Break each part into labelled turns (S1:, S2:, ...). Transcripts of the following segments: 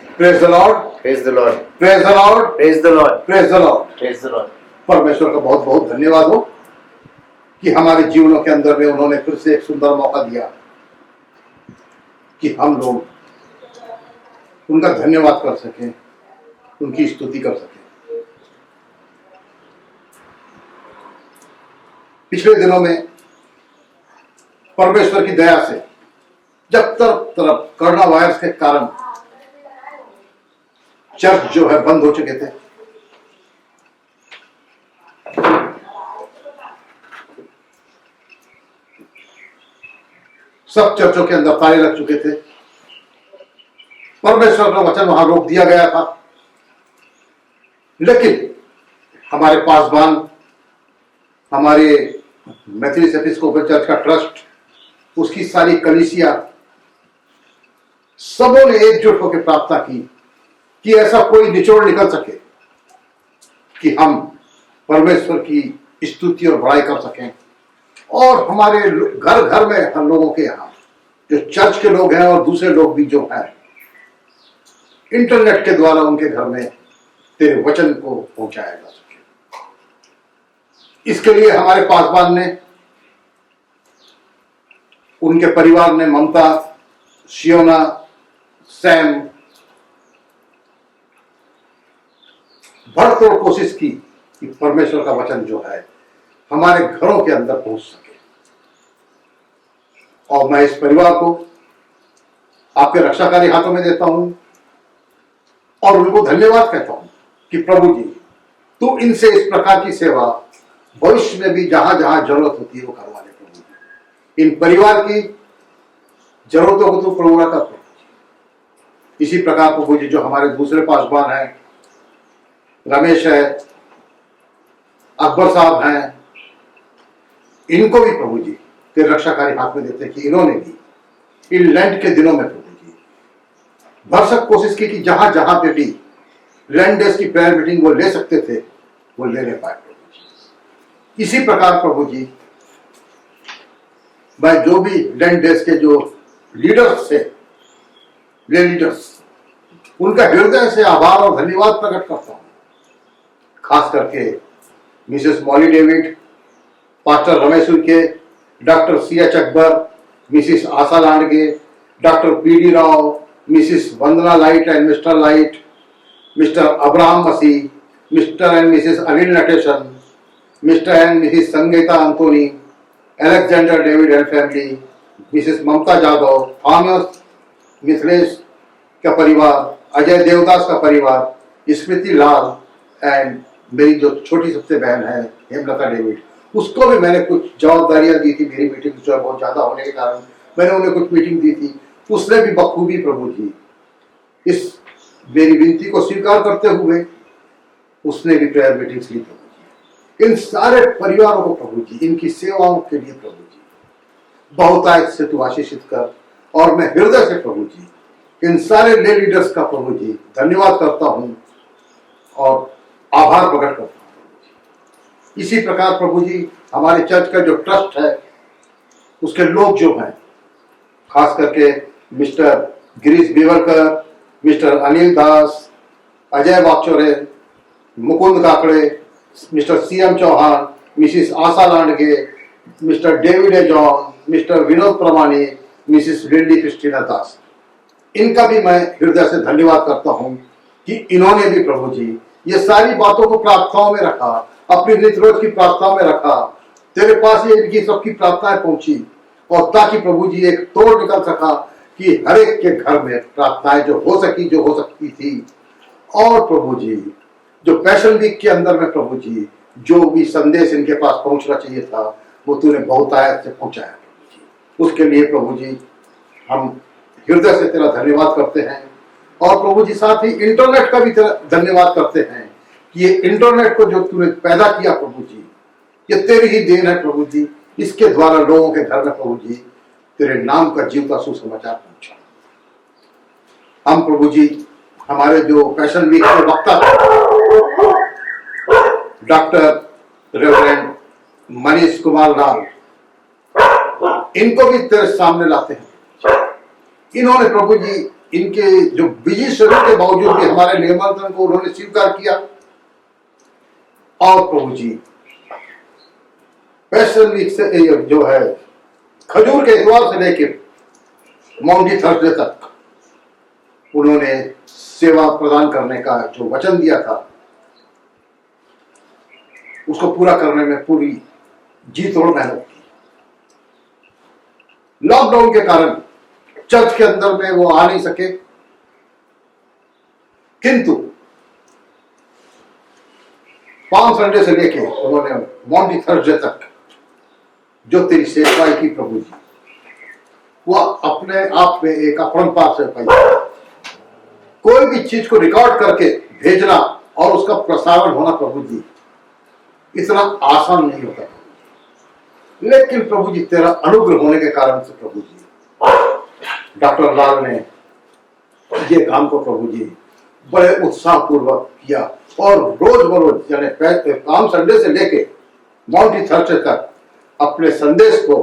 S1: Praise the Lord,
S2: Praise the Lord.
S1: Praise the Lord,
S2: Praise the Lord.
S1: Praise the Lord.
S2: Praise the Lord.
S1: परमेश्वर का बहुत बहुत धन्यवाद हो कि हमारे जीवनों के अंदर में उन्होंने फिर से एक सुंदर मौका दिया कि हम लोग उनका धन्यवाद कर सकें, उनकी स्तुति कर सकें। पिछले दिनों में परमेश्वर की दया से जब तरफ कोरोना वायरस के कारण चर्च जो है बंद हो चुके थे, सब चर्चों के अंदर ताले लग चुके थे। परमेश्वर का वचन वहां रोक दिया गया था, लेकिन हमारे पासवान, हमारे मैथोडिस्ट एपिस्कोपल चर्च का ट्रस्ट, उसकी सारी कलीसिया, सबों ने एकजुट होकर प्रार्थना की कि ऐसा कोई निचोड़ निकल सके कि हम परमेश्वर की स्तुति और बड़ाई कर सकें। और हमारे घर घर में हम लोगों के यहाँ जो चर्च के लोग हैं और दूसरे लोग भी जो हैं, इंटरनेट के द्वारा उनके घर में तेरे वचन को पहुंचाया जा सके। इसके लिए हमारे पासवान ने, उनके परिवार ने, ममता, शियोना, सैम, भरतोड़ कोशिश की कि परमेश्वर का वचन जो है हमारे घरों के अंदर पहुंच सके। और मैं इस परिवार को आपके रक्षाकारी हाथों में देता हूं और उनको धन्यवाद कहता हूं कि प्रभु जी, तू इनसे इस प्रकार की सेवा भविष्य में भी जहां जहां जरूरत होती है वो करवा ले। प्रभु जी, इन परिवार की जरूरतों को तू पूरा कर प्रभु जी। इसी प्रकार प्रभु जी जो हमारे दूसरे पासवान हैं, रमेश है, अकबर साहब हैं, इनको भी प्रभु जी तेरे रक्षाकारी हाथ में देते कि इन्होंने भी इन लैंड के दिनों में प्रभु जी भरसक कोशिश की कि जहां जहां पे भी लैंड डेज की प्रेयर मीटिंग वो ले सकते थे वो ले पाए प्रभु जी। इसी प्रकार प्रभु जी मैं जो भी लैंड डेज के जो लीडर्स थे, ले लीडर्स, उनका हृदय से आभार और धन्यवाद प्रकट करता हूं। खास करके Mrs Molly David, pastor Ramesh Ulke, doctor CH. Akbar, Mrs Asha Landge, doctor PD. Rao, Mrs Vandana Light and Mr Light, Mr Abraham Masih, Mr and Mrs Anil Natesan, Mr and Mrs Sangeeta Antony, Alexander David and family, Mrs Mamta Jadhav, Thomas Mithilesh का परिवार, अजय देवदास का परिवार, स्मृति लाल एंड मेरी जो छोटी सबसे बहन है हेमलता डेविड, उसको भी मैंने कुछ जवाबदारियां दी थी। मेरी मीटिंग जो है बहुत ज्यादा होने के कारण मैंने उन्हें कुछ मीटिंग दी थी। उसने भी बखूबी प्रभु जी इस मेरी विनती को स्वीकार करते हुए उसने भी प्रेयर मीटिंग्स ली प्रभु जी। इन सारे परिवारों को प्रभु जी, इनकी सेवाओं के लिए प्रभु जी बहुतायत से तू आशीषित कर। और मैं हृदय से प्रभु जी इन सारे ले लीडर्स का प्रभु जी धन्यवाद करता हूं और आभार प्रकट करता हूं। इसी प्रकार प्रभु जी हमारे चर्च का जो ट्रस्ट है, उसके लोग जो हैं, खास करके Mr Girish Bewalkar, Mr Anil Das, Ajay Wakchaure, Mukund Kakade, Mr CM. Chauhan, Mrs Asha Landge, Mr David A John, Mr Vinod Pramanik, Mrs Lindy Christina दास, इनका भी मैं हृदय से धन्यवाद करता हूं कि इन्होंने भी प्रभु जी ये सारी बातों को प्रार्थनाओं में रखा, अपनी नित्य रोज की प्रार्थनाओं में रखा। तेरे पास ये इनकी सबकी प्रार्थनाएं पहुंची और ताकि प्रभु जी एक तोड़ निकल सका कि हर एक के घर में प्रार्थनाएं जो हो सकती थी। और प्रभु जी जो पैशन वीक के अंदर में प्रभु जी जो भी संदेश इनके पास पहुंचना चाहिए था वो तूने बहुतायत से पहुंचाया प्रभु जी। उसके लिए प्रभु जी हम हृदय से तेरा धन्यवाद करते हैं। और प्रभु जी साथ ही इंटरनेट का भी तेरा धन्यवाद करते हैं कि ये इंटरनेट को जो तूने पैदा किया प्रभु जी, ये तेरी ही देन है प्रभु जी। इसके द्वारा लोगों के घर में प्रभु जी तेरे नाम का जीवता सुसमाचार पहुंचा। हम प्रभु जी हमारे जो पैशन वीक के वक्ता डॉक्टर रेवरेंड मनीष कुमार लाल, इनको भी तेरे सामने लाते हैं। इन्होंने प्रभु जी इनके जो बिजी शेड्यूल के बावजूद भी हमारे निमंत्रण को उन्होंने स्वीकार किया। और प्रभु जी पैशन वीक से जो है खजूर के इतवार से लेकर माउंटी थर्सडे तक उन्होंने सेवा प्रदान करने का जो वचन दिया था उसको पूरा करने में पूरी जी तोड़ मेहनत की। लॉकडाउन के कारण चर्च के अंदर में वो आ नहीं सके, किंतु पाम संडे से लेके उन्होंने माउंटी थर्सडे तक जो तेरी सेवाएं की प्रभु जी, वह अपने आप में एक अपरंपार से पाई। कोई भी चीज को रिकॉर्ड करके भेजना और उसका प्रसारण होना प्रभु जी इतना आसान नहीं होता, लेकिन प्रभु जी तेरा अनुग्रह होने के कारण से प्रभु जी डॉक्टर लाल ने ये काम को प्रभु जी बड़े उत्साह पूर्वक किया और रोज बरोज यानी पाम संडे से लेके माउंटी थर्सडे तक अपने संदेश को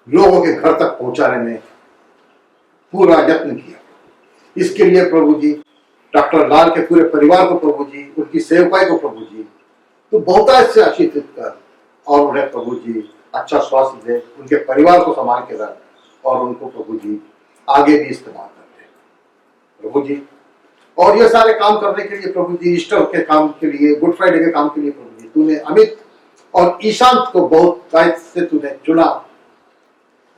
S1: लोगों के घर तक पहुंचाने में पूरा यत्न किया। इसके लिए प्रभु जी डॉक्टर लाल के पूरे परिवार को प्रभु जी, उनकी सेवकाई को प्रभु जी तो बहुत से आशीषित कर और उन्हें प्रभु जी अच्छा स्वास्थ्य दे, उनके परिवार को संभाल के रख और उनको प्रभु जी आगे भी इस्तेमाल करते प्रभु जी। और ये सारे काम करने के लिए प्रभु जी, ईस्टर के काम के लिए, गुड फ्राइडे के काम के लिए प्रभु जी तूने अमित और ईशांत को बहुत दायित्व से तूने चुना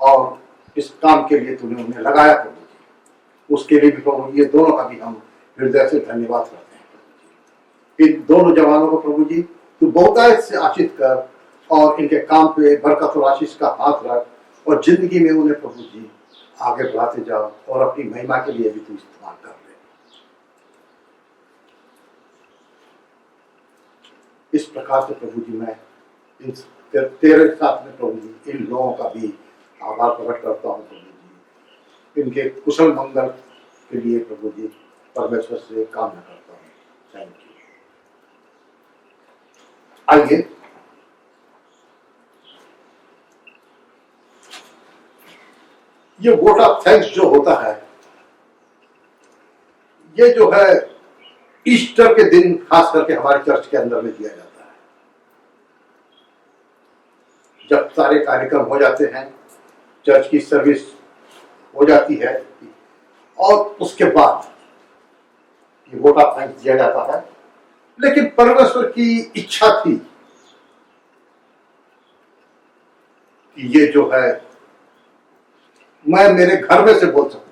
S1: और इस काम के लिए तूने उन्हें लगाया प्रभु जी। उसके लिए भी प्रभु जी ये दोनों का भी हम हृदय से धन्यवाद करते हैं प्रभु जी। इन दोनों जवानों को प्रभु जी तू बहुत से आशीष कर और इनके काम पे बरकत और आशीष का हाथ रख और जिंदगी में उन्हें प्रभु जी आगे बढ़ाते जाओ और अपनी महिमा के लिए भी तू इस्तेमाल कर ले। इस प्रकार से प्रभु जी मैं इन तेरे साथ में प्रभु जी इन लोगों का भी आभार प्रकट करता हूँ प्रभु जी, इनके कुशल मंगल के लिए प्रभु जी परमेश्वर से कामना करता हूँ। Thank you. आइए ये वोट ऑफ थैंक्स जो होता है, ये जो है ईस्टर के दिन खास करके हमारे चर्च के अंदर में दिया जाता है। जब सारे कार्यक्रम हो जाते हैं, चर्च की सर्विस हो जाती है और उसके बाद ये वोट ऑफ थैंक्स दिया जाता है। लेकिन परमेश्वर की इच्छा थी कि ये जो है मैं मेरे घर में से बोल सकूं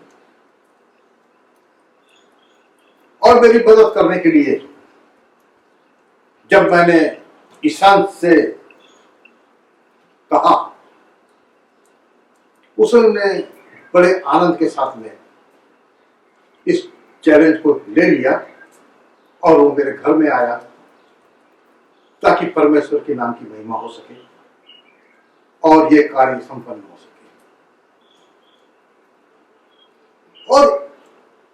S1: और मेरी मदद करने के लिए जब मैंने ईशांत से कहा, उसने बड़े आनंद के साथ में इस चैलेंज को ले लिया और वो मेरे घर में आया ताकि परमेश्वर के नाम की महिमा हो सके और ये कार्य संपन्न हो सके। और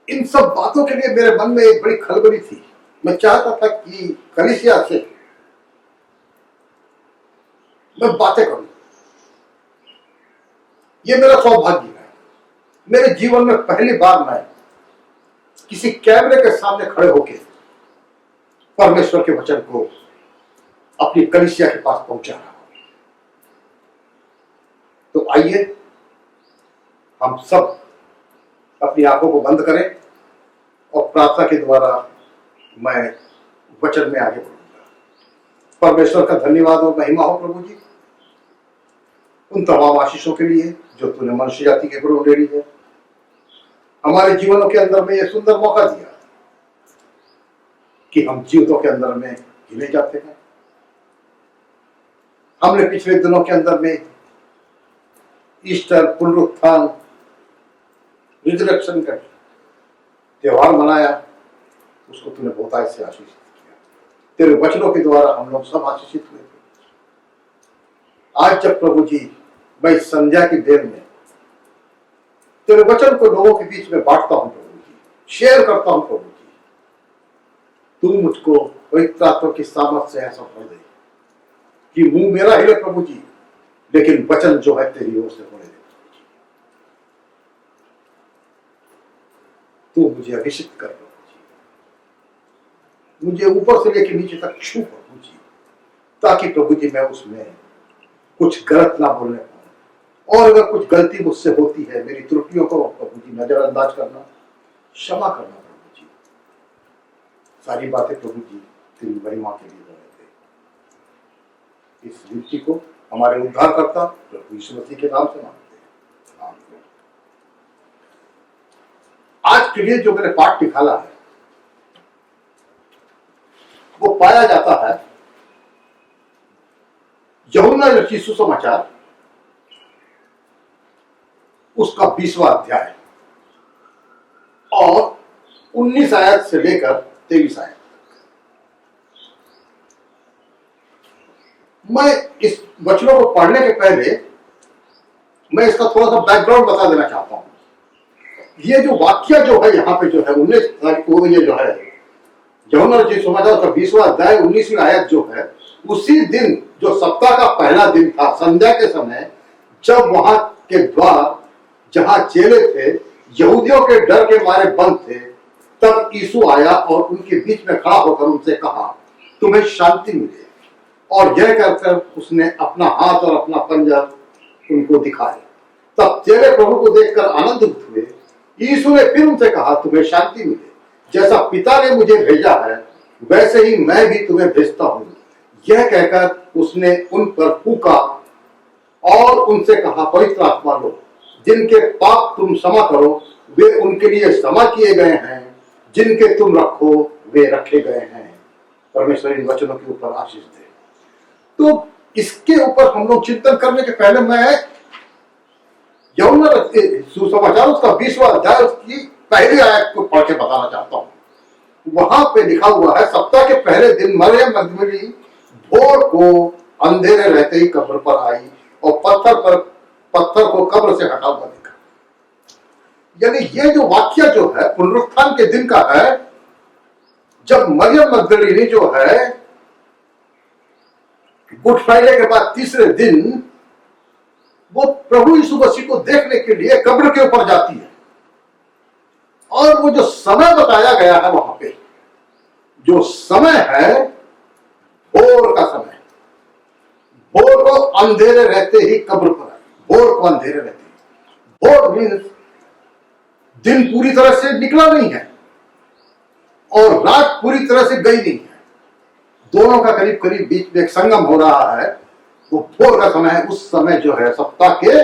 S1: इन सब बातों के लिए मेरे मन में एक बड़ी खलबली थी। मैं चाहता था कि कलीसिया से मैं बातें करूं। ये मेरा सौभाग्य है। मेरे जीवन में पहली बार मैं किसी कैमरे के सामने खड़े होकर परमेश्वर के वचन को अपनी कलीसिया के पास पहुंचा रहा हूं। तो आइए हम सब अपनी आंखों को बंद करें और प्रार्थना के द्वारा मैं वचन में आगे बढ़ूंगा। परमेश्वर का धन्यवाद और महिमा हो प्रभु जी उन तमाम आशीषों के लिए जो तूने मनुष्य जाति के गुरु ले ली है। हमारे जीवनों के अंदर में यह सुंदर मौका दिया कि हम जीवितों के अंदर में गिने जाते हैं। हमने पिछले दिनों के अंदर में ईस्टर, पुनरुत्थान, रिजरेक्शन का त्योहार मनाया, उसको तूने बहुत से आशीषित किया। तेरे वचनों के द्वारा हम लोग सब आशीषित हुए थे। आज जब प्रभु जी मैं संध्या की देर में तेरे वचन को लोगों के बीच में बांटता हूं प्रभु जी, शेयर करता हूं प्रभु जी, तू मुझको पवित्र आत्मा की सामर्थ से ऐसा भर दे कि मुंह मेरा हिले प्रभु जी, लेकिन वचन जो है तेरी ओर से होने दे। तो मुझे अभिषिक्त कर प्रभु जी, मुझे ऊपर से लेकर नीचे तक छू प्रभु जी, ताकि प्रभु जी मैं उसमें कुछ गलत ना बोलने पाऊं। और अगर कुछ गलती मुझसे होती है, मेरी त्रुटियों को प्रभु जी नजरअंदाज करना, क्षमा करना प्रभु जी। सारी बातें प्रभु जी तेरी महिमा के लिए हो रहे थे। इस विनती को हमारे उद्धारकर्ता प्रभु यीशु मसीह के नाम से मांगते हैं, आमीन। आज के लिए जो मैंने पाठ निकाला है वो पाया जाता है यूहन्ना रचित सुसमाचार उसका 20वां अध्याय और 19 आयत से लेकर 23 आयत। मैं इस वचनों को पढ़ने के पहले मैं इसका थोड़ा सा बैकग्राउंड बता देना चाहता हूं। ये जो वाक्य जो है यहाँ पे जो है 19 तारीख को, ये जो है यूहन्ना रचित सुसमाचार का 20वां अध्याय 19वीं आयत जो है, उसी दिन जो सप्ताह का पहला दिन था, संध्या के समय, जब वहां के द्वार जहां चेले थे यहूदियों के डर के मारे बंद थे, तब यीशु आया और उनके बीच में खड़ा होकर उनसे कहा, तुम्हें शांति मिले। और यह कहकर उसने अपना हाथ और अपना पंजा उनको दिखाया। तब चेले प्रभु को देखकर आनंदित हुए। यीशु ने फिर उनसे कहा, तुम्हें शांति मिले। जैसा पिता ने मुझे भेजा है वैसे ही मैं भी तुम्हें भेजता हूं। यह कहकर उसने उन पर फूंका और उनसे कहा, पवित्र आत्मा लो। जिनके पाप तुम क्षमा करो वे उनके लिए क्षमा किए गए हैं, जिनके तुम रखो वे रखे गए हैं। परमेश्वर इन वचनों के ऊपर आशीष दे। तो इसके ऊपर हम लोग चिंतन करने के पहले मैं यूहन्ना सुसमाचार उसका 20वां अध्याय उसकी पहली आयत को पढ़ के बताना चाहता हूं। वहां पे लिखा हुआ है, सप्ताह के पहले दिन मरियम मगदलीनी भोर को अंधेरे रहते ही कब्र पर आई और पत्थर को कब्र से हटा हुआ देखा। यानी ये जो वाक्य जो है पुनरुत्थान के दिन का है, जब मरियम मगदलीनी जो है गुड फ्राइडे के बाद तीसरे दिन वो प्रभु यीशु मसीह को देखने के लिए कब्र के ऊपर जाती है। और वो जो समय बताया गया है वहां पे, जो समय है भोर का समय, भोर को अंधेरे रहते ही कब्र पर आई। भोर को अंधेरे रहते ही, भोर मीन्स दिन पूरी तरह से निकला नहीं है और रात पूरी तरह से गई नहीं है, दोनों का करीब करीब बीच में एक संगम हो रहा है। वो भोर का समय है। उस समय जो है सप्ताह के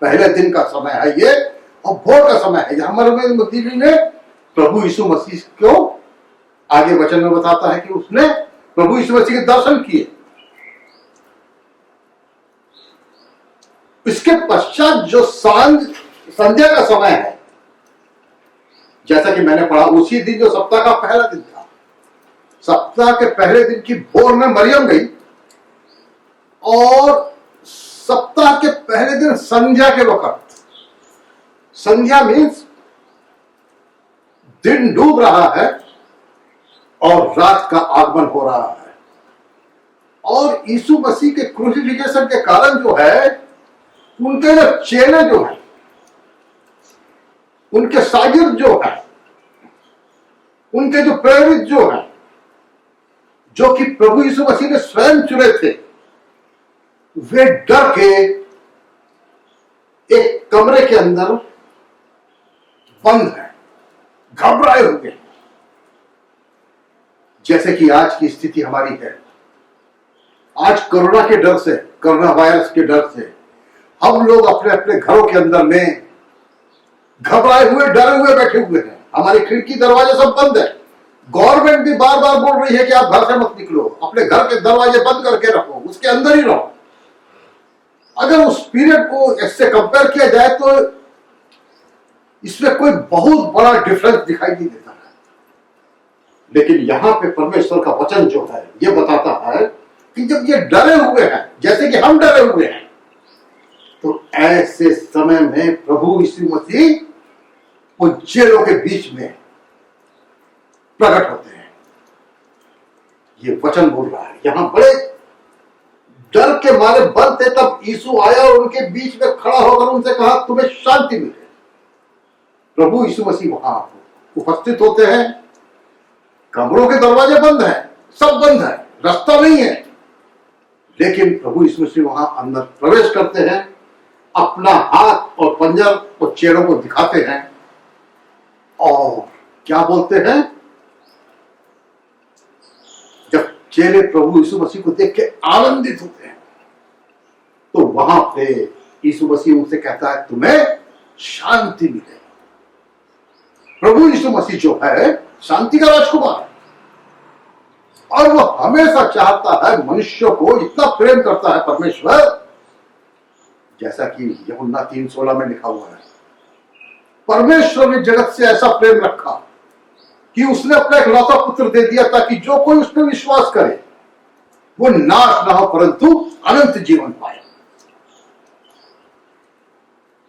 S1: पहले दिन का समय है ये, और भोर का समय है। हमारे मसीह ने प्रभु यीशु मसीह को आगे वचन में बताता है कि उसने प्रभु यीशु मसीह के दर्शन किए। इसके पश्चात जो संध्या का समय है, जैसा कि मैंने पढ़ा, उसी दिन जो सप्ताह का पहला दिन था, सप्ताह के पहले दिन की भोर में मरियम गई और सप्ताह के पहले दिन संध्या के वक्त, संध्या मीन्स दिन डूब रहा है और रात का आगमन हो रहा है। और यीशु मसीह के क्रूसिफिकेशन के कारण जो है, उनके जो चेले जो है, उनके शागिर्द जो है, उनके जो प्रेरित जो है, जो कि प्रभु यीशु मसीह ने स्वयं चुने थे, वे डर के एक कमरे के अंदर बंद है, घबराए हुए। जैसे कि आज की स्थिति हमारी है। आज कोरोना के डर से, कोरोना वायरस के डर से हम लोग अपने अपने घरों के अंदर में घबराए हुए, डरे हुए बैठे हुए हैं। हमारी खिड़की दरवाजे सब बंद है। गवर्नमेंट भी बार बार बोल रही है कि आप घर से मत निकलो, अपने घर के दरवाजे बंद करके रखो, उसके अंदर ही रहो। अगर उस पीरियड को इससे कंपेयर किया जाए तो इसमें कोई बहुत बड़ा डिफरेंस दिखाई नहीं देता है। लेकिन यहां पे परमेश्वर का वचन जो है ये बताता है कि जब ये डरे हुए हैं, जैसे कि हम डरे हुए हैं, तो ऐसे समय में प्रभु यीशु मसीह उन चेलों के बीच में प्रकट होते हैं। ये वचन बोल रहा है, यहां बड़े डर के मारे बंद थे, तब यीशु आया और उनके बीच में खड़ा होकर उनसे कहा, तुम्हें शांति मिले। प्रभु यीशु मसीह वहां उपस्थित होते हैं। कमरों के दरवाजे बंद हैं, सब बंद है, रास्ता नहीं है, लेकिन प्रभु यीशु मसीह वहां अंदर प्रवेश करते हैं, अपना हाथ और पंजर और चेहरों को दिखाते हैं और क्या बोलते हैं। जब चेहरे प्रभु यीशु मसीह को देख के आनंदित होते हैं तो वहां पे यीशु मसीह उनसे कहता है तुम्हें शांति मिले। प्रभु यीशु मसीह जो है शांति का राजकुमार है और वो हमेशा चाहता है, मनुष्यों को इतना प्रेम करता है परमेश्वर, जैसा कि यूहन्ना 3:16 में लिखा हुआ है, परमेश्वर ने जगत से ऐसा प्रेम रखा कि उसने अपना इकलौता पुत्र दे दिया ताकि जो कोई उस पर विश्वास करे वो नाश ना हो परंतु अनंत जीवन पाए।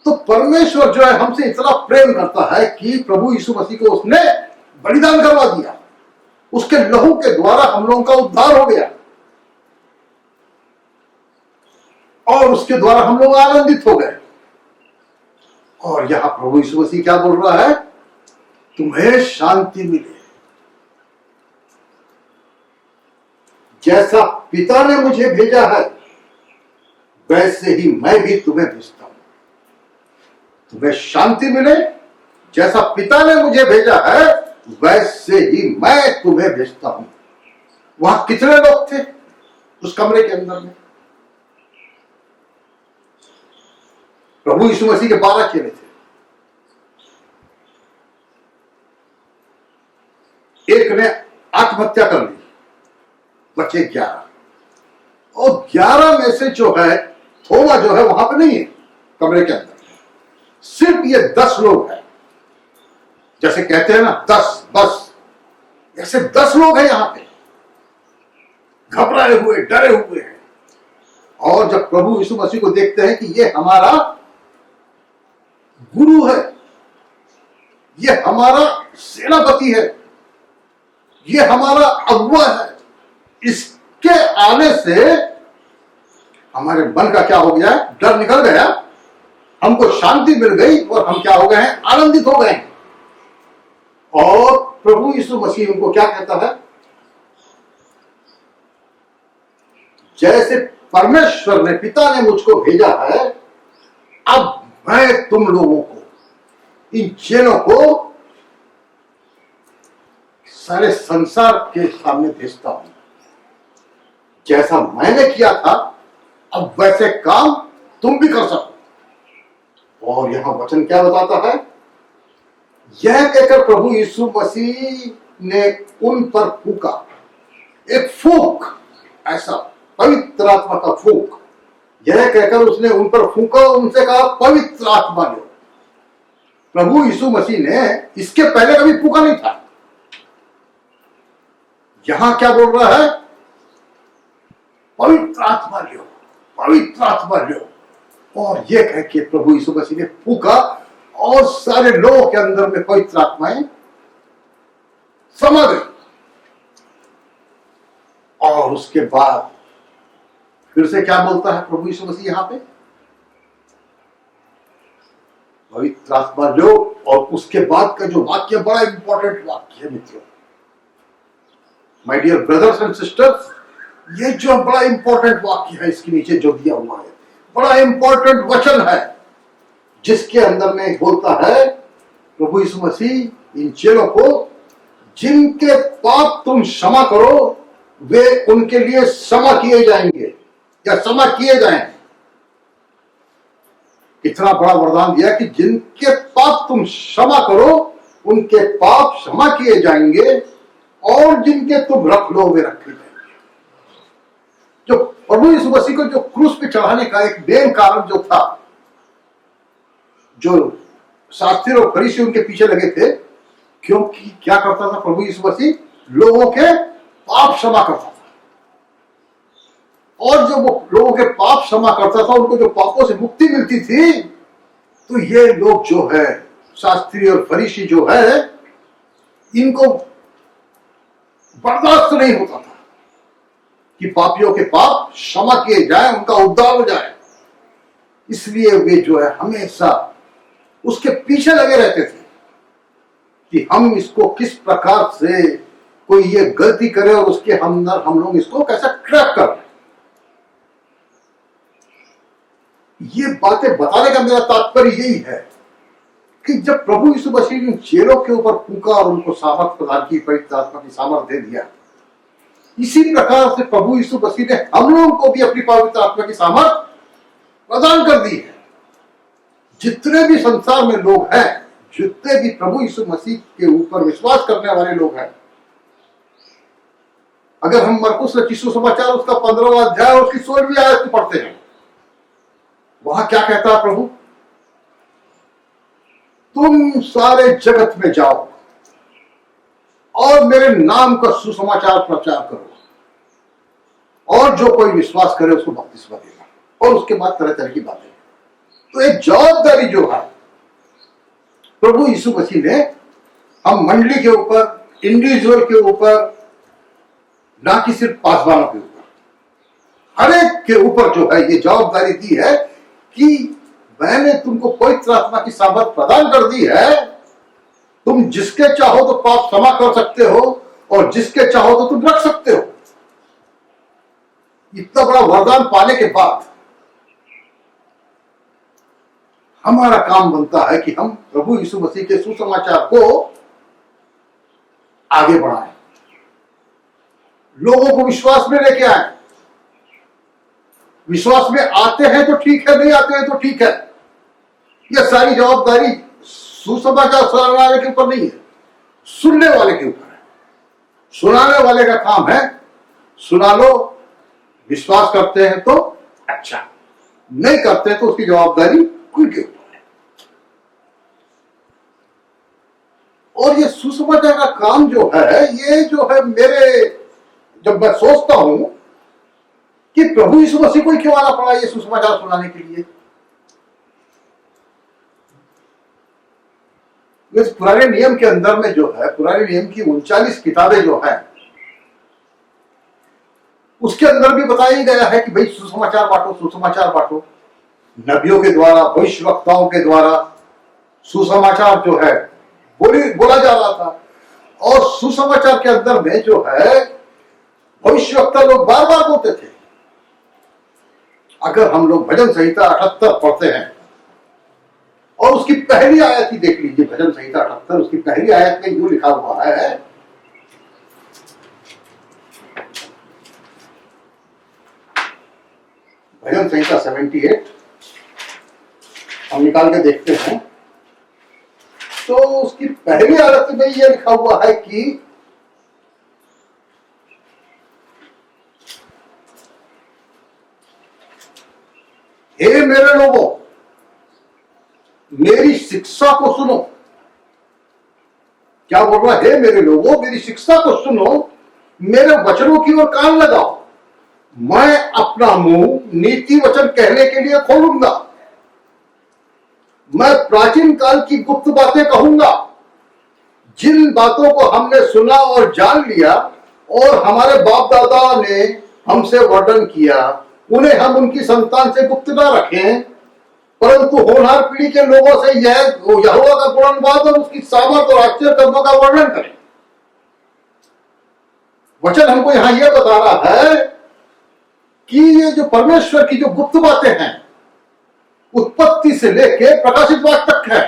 S1: तो परमेश्वर जो है हमसे इतना प्रेम करता है कि प्रभु यीशु मसीह को उसने बलिदान करवा दिया, उसके लहू के द्वारा हम लोगों का उद्धार हो गया और उसके द्वारा हम लोग आनंदित हो गए। और यहां प्रभु यीशु मसीह क्या बोल रहा है, तुम्हें शांति मिले। जैसा पिता ने मुझे भेजा है वैसे ही मैं भी तुम्हें भेजता हूं। तुम्हें शांति मिले, जैसा पिता ने मुझे भेजा है वैसे ही मैं तुम्हें भेजता हूं। वहां कितने लोग थे उस कमरे के अंदर में? प्रभु यीशु मसीह के 12 चेले थे। एक ने आत्महत्या कर ली, बचे 11 और 11 में से जो है थोमा जो है वहां पे नहीं है कमरे के अंदर, सिर्फ ये 10 लोग हैं। जैसे कहते हैं ना 10 बस, ऐसे 10 लोग हैं यहां पे, घबराए हुए डरे हुए हैं। और जब प्रभु यीशु मसीह को देखते हैं कि ये हमारा गुरु है, ये हमारा सेनापति है, ये हमारा अगुआ है, इसके आने से हमारे मन का क्या हो गया है, डर निकल गया, हमको शांति मिल गई और हम क्या हो गए हैं, आनंदित हो गए हैं। और प्रभु यीशु मसीह उनको क्या कहता है, जैसे परमेश्वर ने पिता ने मुझको भेजा है, अब मैं तुम लोगों को, इन चेलों को सारे संसार के सामने भेजता हूं। जैसा मैंने किया था अब वैसे काम तुम भी कर सको। और यहां वचन क्या बताता है, यह कहकर प्रभु यीशु मसीह ने उन पर फूका, एक फूक, ऐसा पवित्र आत्मा का फूक। यह कहकर उसने उन पर फूका, उनसे कहा पवित्र आत्मा लो। प्रभु यीशु मसीह ने इसके पहले कभी फूका नहीं था। यहां क्या बोल रहा है, पवित्र आत्मा लो, पवित्र आत्मा लो। और यह कह के प्रभु यीशु मसीह ने फूका और सारे लोगों के अंदर में पवित्र आत्माएं समा गई। और उसके बाद फिर से क्या बोलता है प्रभु यीशु मसीह यहां पे, पवित्र आत्मा लो। और उसके बाद का जो वाक्य बड़ा इंपॉर्टेंट वाक्य है मित्रों, my dear brothers and sisters, ये जो बड़ा इंपॉर्टेंट वाक्य है इसके नीचे जो दिया हुआ है, बड़ा इंपॉर्टेंट वचन है, जिसके अंदर में बोलता है प्रभु यीशु मसीह इन चेलों को, जिनके पाप तुम क्षमा करो वे उनके लिए क्षमा किए जाएंगे या क्षमा किए जाएंगे। इतना बड़ा वरदान दिया कि जिनके पाप तुम क्षमा करो उनके पाप क्षमा किए जाएंगे और जिनके तुम रख लो वे रखे जाएंगे। जो प्रभु यीशु मसीह को जो क्रूस पे चढ़ाने का एक मेन कारण जो था, जो शास्त्री और फरीसी उनके पीछे लगे थे, क्योंकि क्या करता था प्रभु यीशु मसीह, लोगों के पाप क्षमा करता था। और जब वो लोगों के पाप क्षमा करता था, उनको जो पापों से मुक्ति मिलती थी, तो ये लोग जो है शास्त्री और फरीसी जो है, इनको बर्दाश्त नहीं होता था कि पापियों के पाप क्षमा किए जाए, उनका उद्धार हो जाए। इसलिए वे जो है हमेशा उसके पीछे लगे रहते थे। कि हम इसको किस प्रकार से कोई ये गलती करे और उसके अंदर हम लोग इसको कैसे ट्रैप कर रहे। ये बातें बताने का मेरा तात्पर्य यही है कि जब प्रभु यीशु मसीह ने चेलों के ऊपर फूंका और उनको सामर्थ प्रदान की, पवित्र आत्मा की सामर्थ दे दिया, इसी प्रकार से प्रभु यीशु मसीह ने हम लोगों को भी अपनी पवित्र आत्मा की सामर्थ प्रदान कर दी है। जितने भी संसार में लोग हैं, जितने भी प्रभु यीशु मसीह के ऊपर विश्वास करने वाले लोग हैं, अगर हम मरकुस रचित सुसमाचार उसका 15वां अध्याय और उसकी 16वीं आयत को पढ़ते हैं, वहां क्या कहता है प्रभु? तुम सारे जगत में जाओ और मेरे नाम का सुसमाचार प्रचार करो, और जो कोई विश्वास करे उसको बपतिस्मा देगा। और उसके बाद तरह तरह की बातें। तो एक जवाबदारी जो है प्रभु यीशु मसीह ने हम मंडली के ऊपर, इंडिविजुअल के ऊपर, ना कि सिर्फ पासवानों के ऊपर, हर एक के ऊपर जो है ये जवाबदारी दी है कि मैंने तुमको पवित्र आत्मा की सामर्थ प्रदान कर दी है। तुम जिसके चाहो तो पाप क्षमा कर सकते हो और जिसके चाहो तो तुम रख सकते हो। इतना बड़ा वरदान पाने के बाद हमारा काम बनता है कि हम प्रभु यीशु मसीह के सुसमाचार को आगे बढ़ाएं, लोगों को विश्वास में लेके आए। विश्वास में आते हैं तो ठीक है, नहीं आते हैं तो ठीक है। यह सारी जवाबदारी सुसमाचार सुनाने वाले के ऊपर नहीं है, सुनने वाले के ऊपर है। सुनाने वाले का काम है सुना लो, विश्वास करते हैं तो अच्छा, नहीं करते हैं तो उसकी जवाबदारी उनके ऊपर है। और ये सुसमाचार का काम जो है, ये जो है मेरे, जब मैं सोचता हूं कि प्रभु यीशु मसीह को क्यों आना पड़ा ये सुसमाचार सुनाने के लिए। इस पुराने नियम के अंदर में जो है, पुराने नियम की 39 किताबें जो है, उसके अंदर भी बताया गया है कि भाई सुसमाचार बांटो, सुसमाचार बांटो। नबियों के द्वारा, भविष्यवक्ताओं के द्वारा सुसमाचार जो है बोला जा रहा था। और सुसमाचार के अंदर में जो है भविष्यवक्ता लोग बार बार बोलते थे। अगर हम लोग भजन संहिता 78 पढ़ते हैं और उसकी पहली आयत ही देख लीजिए, भजन संहिता 78 उसकी पहली आयत में यूं लिखा हुआ है, भजन संहिता 78 हम निकाल के देखते हैं तो उसकी पहली आयत में यह लिखा हुआ है कि हे मेरे लोगों, मेरी शिक्षा को सुनो। क्या बोल रहा है? हे मेरे लोगों, मेरी शिक्षा को सुनो, मेरे वचनों की ओर कान लगाओ। मैं अपना मुंह नीति वचन कहने के लिए खोलूंगा। मैं प्राचीन काल की गुप्त बातें कहूंगा। जिन बातों को हमने सुना और जान लिया और हमारे बाप दादा ने हमसे वर्णन किया, उन्हें हम उनकी संतान से गुप्त न रखें, परंतु होनहार पीढ़ी के लोगों से यहोवा का गुणगान और उसकी सामर्थ और आश्चर्य कर्मों का वर्णन करें। वचन हमको यहां यह बता रहा है कि ये जो परमेश्वर की जो गुप्त बातें हैं, उत्पत्ति से लेके प्रकाशित वाक्य तक है,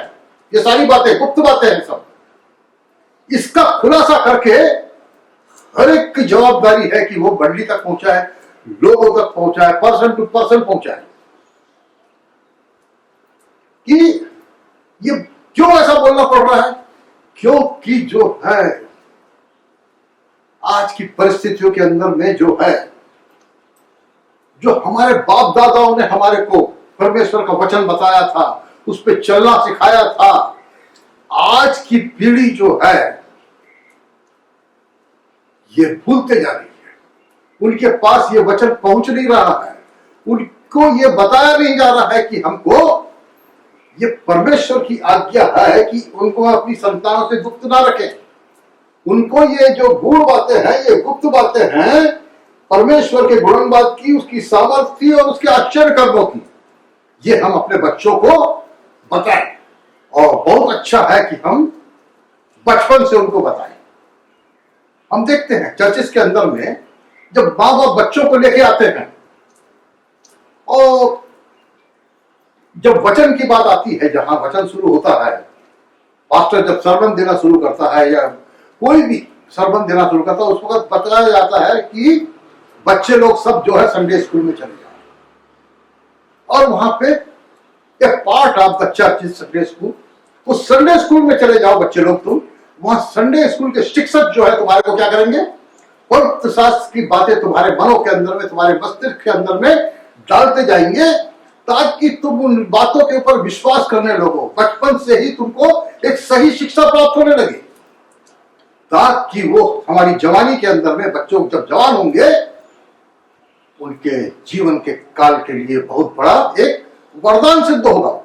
S1: ये सारी बातें गुप्त बातें हैं सब। इसका खुलासा करके हर एक की जवाबदारी है कि वो मंडली तक पहुंचाए, लोगों तक पहुंचाए, पर्सन टू पर्सन पहुंचाए। कि ये क्यों ऐसा बोलना पड़ रहा है? क्योंकि जो है आज की परिस्थितियों के अंदर में जो है, जो हमारे बाप दादाओं ने हमारे को परमेश्वर का वचन बताया था, उस पर चलना सिखाया था, आज की पीढ़ी जो है ये भूलते जा रही है। उनके पास ये वचन पहुंच नहीं रहा है, उनको ये बताया नहीं जा रहा है कि हमको ये परमेश्वर की आज्ञा है कि उनको अपनी संतानों से गुप्त ना रखें। उनको ये जो गूढ़ बातें हैं, ये गुप्त बातें हैं परमेश्वर के गुणगान की, उसकी सामर्थ की और उसके आश्चर्य कर्मों की, ये हम अपने बच्चों को बताएं। और बहुत अच्छा है कि हम बचपन से उनको बताएं। हम देखते हैं चर्चिस के अंदर में जब माँ बाप बच्चों को लेके आते हैं और जब वचन की बात आती है, जहां वचन शुरू होता है, पास्टर जब सरमन देना शुरू करता है या कोई भी सरमन देना शुरू करता है, उस वक्त बताया जाता है कि बच्चे लोग सब जो है संडे स्कूल में चले जाओ। और वहां पे एक part of the church is Sunday school. उस संडे स्कूल में चले जाओ बच्चे लोग, तुम वहां संडे स्कूल के शिक्षक जो है तुम्हारे को क्या करेंगे, पवित्र शास्त्र की बातें तुम्हारे मनों के अंदर में, तुम्हारे मस्तिष्क के अंदर में डालते जाएंगे, ताकि तुम उन बातों के ऊपर विश्वास करने लगो। बचपन से ही तुमको एक सही शिक्षा प्राप्त होने लगे, ताकि वो हमारी जवानी के अंदर में बच्चों जब जवान होंगे, उनके जीवन के काल के लिए बहुत बड़ा एक वरदान सिद्ध होगा,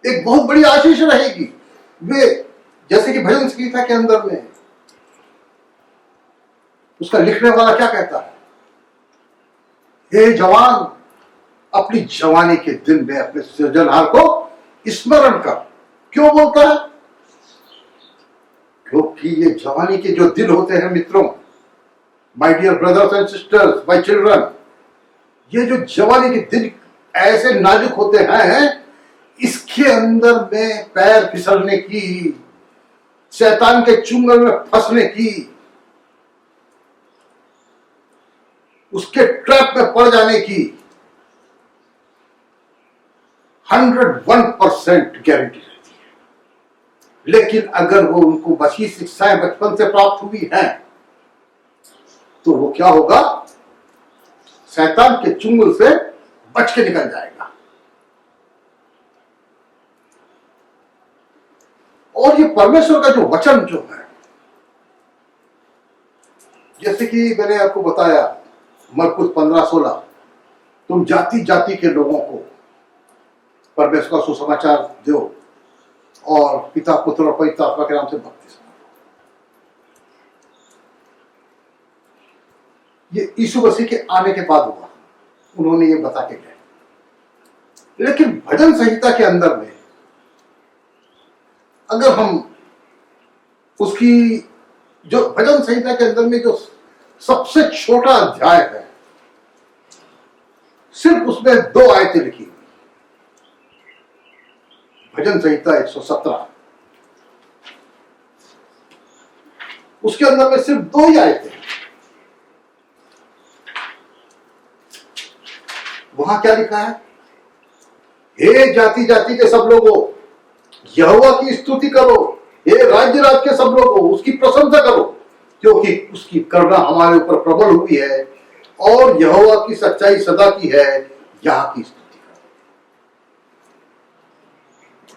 S1: एक बहुत बड़ी आशीष रहेगी। वे जैसे कि भजन संगीता के अंदर में उसका लिखने वाला क्या कहता है, हे जवान, अपनी जवानी के दिन में अपने सृजनहार को स्मरण कर। क्यों बोलता है? क्योंकि ये जवानी के जो दिन होते हैं मित्रों, my dear brothers and sisters, my children, ये जो जवानी के दिन ऐसे नाजुक होते हैं, इसके अंदर में पैर फिसलने की, शैतान के चुंगल में फंसने की, उसके ट्रैप में पड़ जाने की 101% गारंटी रहती है। लेकिन अगर वो उनको मसीह शिक्षाएं बचपन से प्राप्त हुई हैं, तो वो क्या होगा, शैतान के चुंगल से बच के निकल जाएगा। और ये परमेश्वर का जो वचन जो है, जैसे कि मैंने आपको बताया मरकुस 15:16, तुम जाति जाति के लोगों को परमेश्वर का सुसमाचार दो और पिता पुत्र और पवित्र आत्मा के नाम से बपतिस्मा। ये यीशु मसीह के आने के बाद हुआ, उन्होंने ये बता के गए। लेकिन भजन संहिता के अंदर में अगर हम उसकी जो भजन संहिता के अंदर में जो सबसे छोटा अध्याय है, सिर्फ उसमें 2 आयतें लिखी हुई। भजन संहिता 117, उसके अंदर में सिर्फ 2 ही आयतें। वहां क्या लिखा है, हे जाति जाति के सब लोगों, यहोवा की स्तुति करो, हे राज्य राज के सब लोगों, उसकी प्रशंसा करो, क्योंकि उसकी करुणा हमारे ऊपर प्रबल हुई है और यहोवा की सच्चाई सदा की है, यहां की स्तुति करो।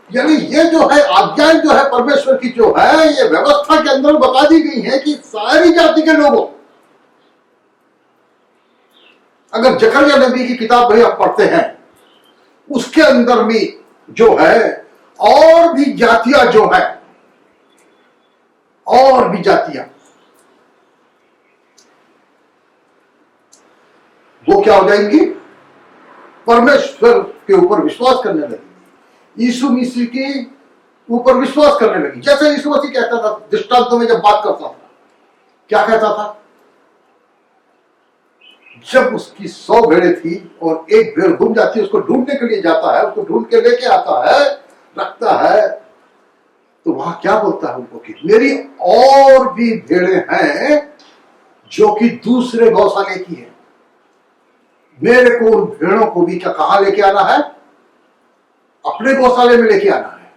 S1: यानी ये जो है आज्ञाएं जो है परमेश्वर की जो है, ये व्यवस्था के अंदर बता दी गई है कि सारी जाति के लोगों, अगर जकरिया नबी की किताब भाई आप पढ़ते हैं, उसके अंदर में जो है और भी जातियां जो है, और भी जातियां, वो क्या हो जाएंगी, परमेश्वर के ऊपर विश्वास करने लगेंगी, यीशु मसीह के ऊपर विश्वास करने लगी। जैसे यीशु मसीह कहता था, दृष्टांतों में जब बात करता था, क्या कहता था, जब उसकी 100 भेड़ें थी और एक भेड़ गुम जाती है, उसको ढूंढने के लिए जाता है, उसको ढूंढ के लेके आता है, रखता है, तो वहां क्या बोलता है उनको कि मेरी और भी भेड़ें हैं जो कि दूसरे गौशाले की है, मेरे को उन भेड़ों को भी क्या कहां लेके आना है, अपने गौशाले में लेके आना है,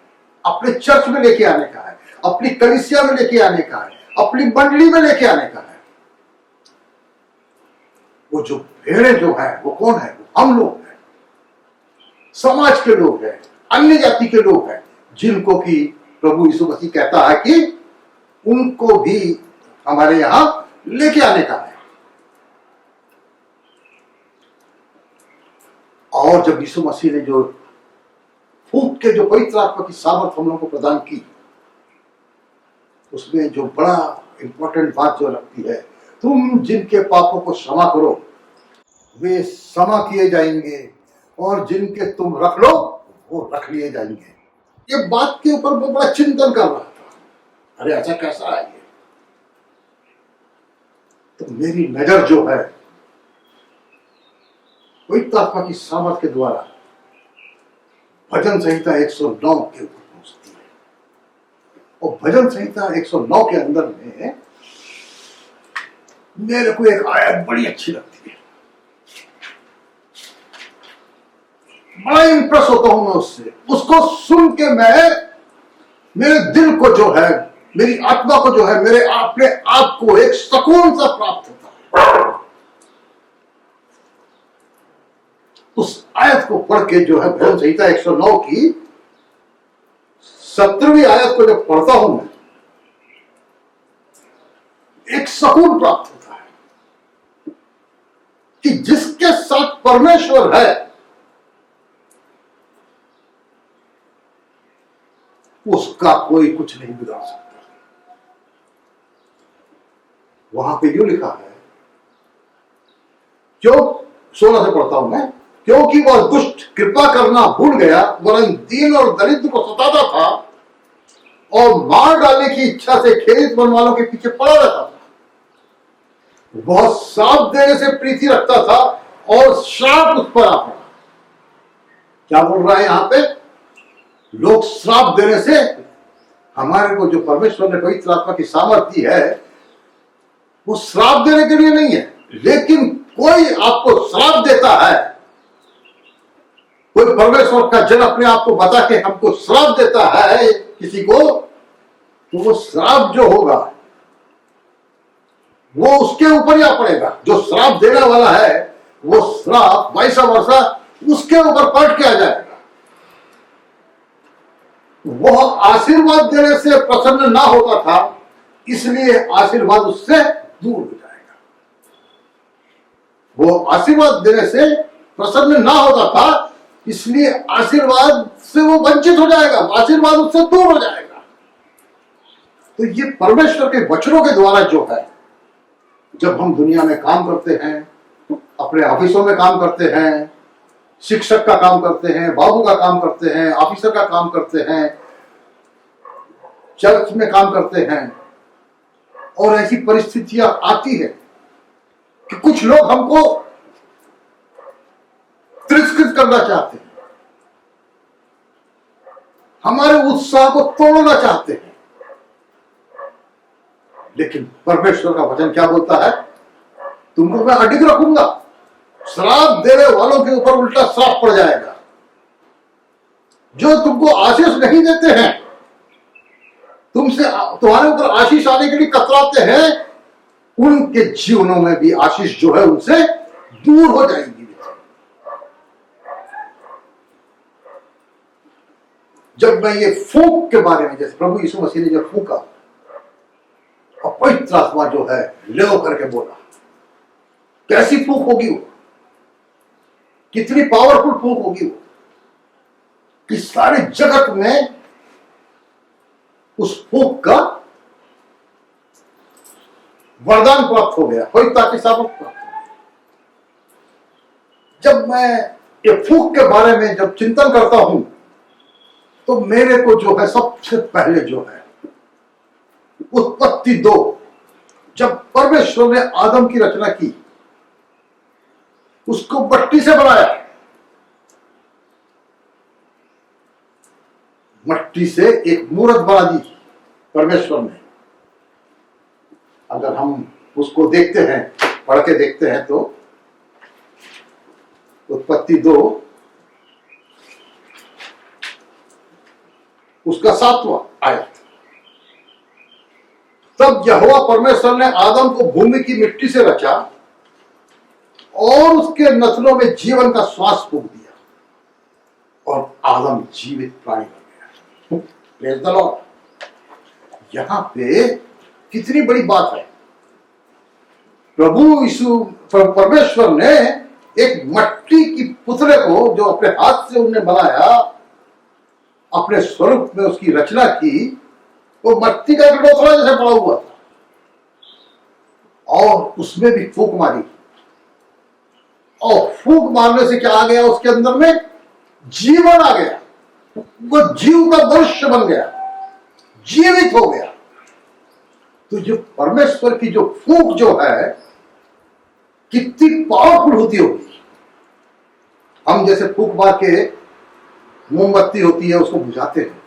S1: अपने चर्च में लेके आने का है, अपनी कलीसिया में लेके आने का है, अपनी मंडली में लेके आने का है। वो जो भेड़ें जो है वो कौन है, वो हम लोग हैं, समाज के लोग हैं, अन्य जाति के लोग हैं, जिनको कि प्रभु यीशु मसीह कहता है कि उनको भी हमारे यहां लेके आने का है। और जब यीशु मसीह ने जो फूंक के जो पवित्र आत्मा की सामर्थ हम लोगों को प्रदान की, उसमें जो बड़ा इंपॉर्टेंट बात जो लगती है, तुम जिनके पापों को क्षमा करो वे क्षमा किए जाएंगे, और जिनके तुम रख लो वो रख लिए जाएंगे। ये बात के ऊपर वो बड़ा चिंतन कर रहा था। अरे ऐसा कैसा है ये? तो मेरी नजर जो है पवित्र आत्मा की सामर्थ्य के द्वारा भजन संहिता 109 के ऊपर पहुंचती है। और भजन संहिता 109 के अंदर में मेरे को एक आयत बड़ी अच्छी लगती है, बड़ा इंप्रेस होता हूं मैं उससे। उसको सुन के मैं, मेरे दिल को जो है, मेरी आत्मा को जो है, मेरे अपने आप को एक सुकून सा प्राप्त होता है। उस आयत को पढ़ के जो है भजन संहिता 109 की 17वीं आयत को जब पढ़ता हूं मैं, एक सुकून प्राप्त होता है कि जिसके साथ परमेश्वर है उसका कोई कुछ नहीं बिगाड़ सकता। वहां पे यूं लिखा है, क्यों 16 से पढ़ता हूं मैं, क्योंकि वह दुष्ट कृपा करना भूल गया, वरन दीन और दरिद्र को सताता था और मार डालने की इच्छा से खेत वन वालों के पीछे पड़ा रहता था। वह श्राप देने से प्रीति रखता था और श्राप उस पर आ पड़ा। क्या बोल रहा है यहां पे? लोग श्राप देने से, हमारे को जो परमेश्वर ने पवित्र आत्मा की सामर्थ्य दी है वो श्राप देने के लिए नहीं है। लेकिन कोई आपको श्राप देता है, कोई परमेश्वर का जन अपने आप को बता के हमको श्राप देता है किसी को, तो वो श्राप जो होगा वो उसके ऊपर ही आ पड़ेगा। जो श्राप देने वाला है वो श्राप वैसा वर्षा उसके ऊपर पलट के आ जाएगा। वह आशीर्वाद देने से प्रसन्न ना होता था, इसलिए आशीर्वाद उससे दूर हो जाएगा। वो आशीर्वाद देने से प्रसन्न ना होता था, इसलिए आशीर्वाद से वो वंचित हो जाएगा, आशीर्वाद उससे दूर हो जाएगा। तो ये परमेश्वर के वचनों के द्वारा जो है, जब हम दुनिया में काम करते हैं, अपने ऑफिसों में काम करते हैं, शिक्षक का काम करते हैं, बाबू का काम करते हैं, ऑफिसर का काम करते हैं, चर्च में काम करते हैं, और ऐसी परिस्थितियां आती है कि कुछ लोग हमको तिरस्कृत करना चाहते हैं, हमारे उत्साह को तोड़ना चाहते हैं। लेकिन परमेश्वर का वचन क्या बोलता है? तुमको मैं अडिग रखूंगा, श्राप देने वालों के ऊपर उल्टा श्राप पड़ जाएगा। जो तुमको आशीष नहीं देते हैं, तुमसे तुम्हारे ऊपर आशीष आने के लिए कतराते हैं, उनके जीवनों में भी आशीष जो है उनसे दूर हो जाएगी। जब मैं ये फूंक के बारे में, जैसे प्रभु यीशु मसीह ने जब फूंका और पवित्र आत्मा जो है ले करके बोला, कैसी फूंक होगी वो, कितनी पावरफुल फूंक होगी वो, कि सारे जगत में उस फूंक का वरदान प्राप्त हो गया, पवित्रता की सामर्थ प्राप्त हो गया। जब मैं ये फूंक के बारे में जब चिंतन करता हूं, तो मेरे को जो है सबसे पहले जो है उत्पत्ति 2, जब परमेश्वर ने आदम की रचना की, उसको मट्टी से बनाया, मट्टी से एक मूर्त बना दी परमेश्वर ने। अगर हम उसको देखते हैं, पढ़ के देखते हैं, तो उत्पत्ति 2 उसका 7वां आयत, तब यहोवा परमेश्वर ने आदम को भूमि की मिट्टी से रचा और उसके नस्लों में जीवन का श्वास फूंक दिया और आदम जीवित प्राणी बन गया। Praise the Lord. यहां पे कितनी बड़ी बात है। प्रभु यीशु परमेश्वर ने एक मट्टी की पुतले को, जो अपने हाथ से उन्होंने बनाया, अपने स्वरूप में उसकी रचना की, वो मट्टी का एक डोथरा जैसे पड़ा हुआ था, और उसमें भी फूंक मारी, और फूंक मारने से क्या आ गया? उसके अंदर में जीवन आ गया, वो जीव का मनुष्य बन गया, जीवित हो गया। तो जो परमेश्वर की जो फूंक जो है कितनी पावरफुल होती होगी। हम जैसे फूंक मार के मोमबत्ती होती है उसको बुझाते हैं,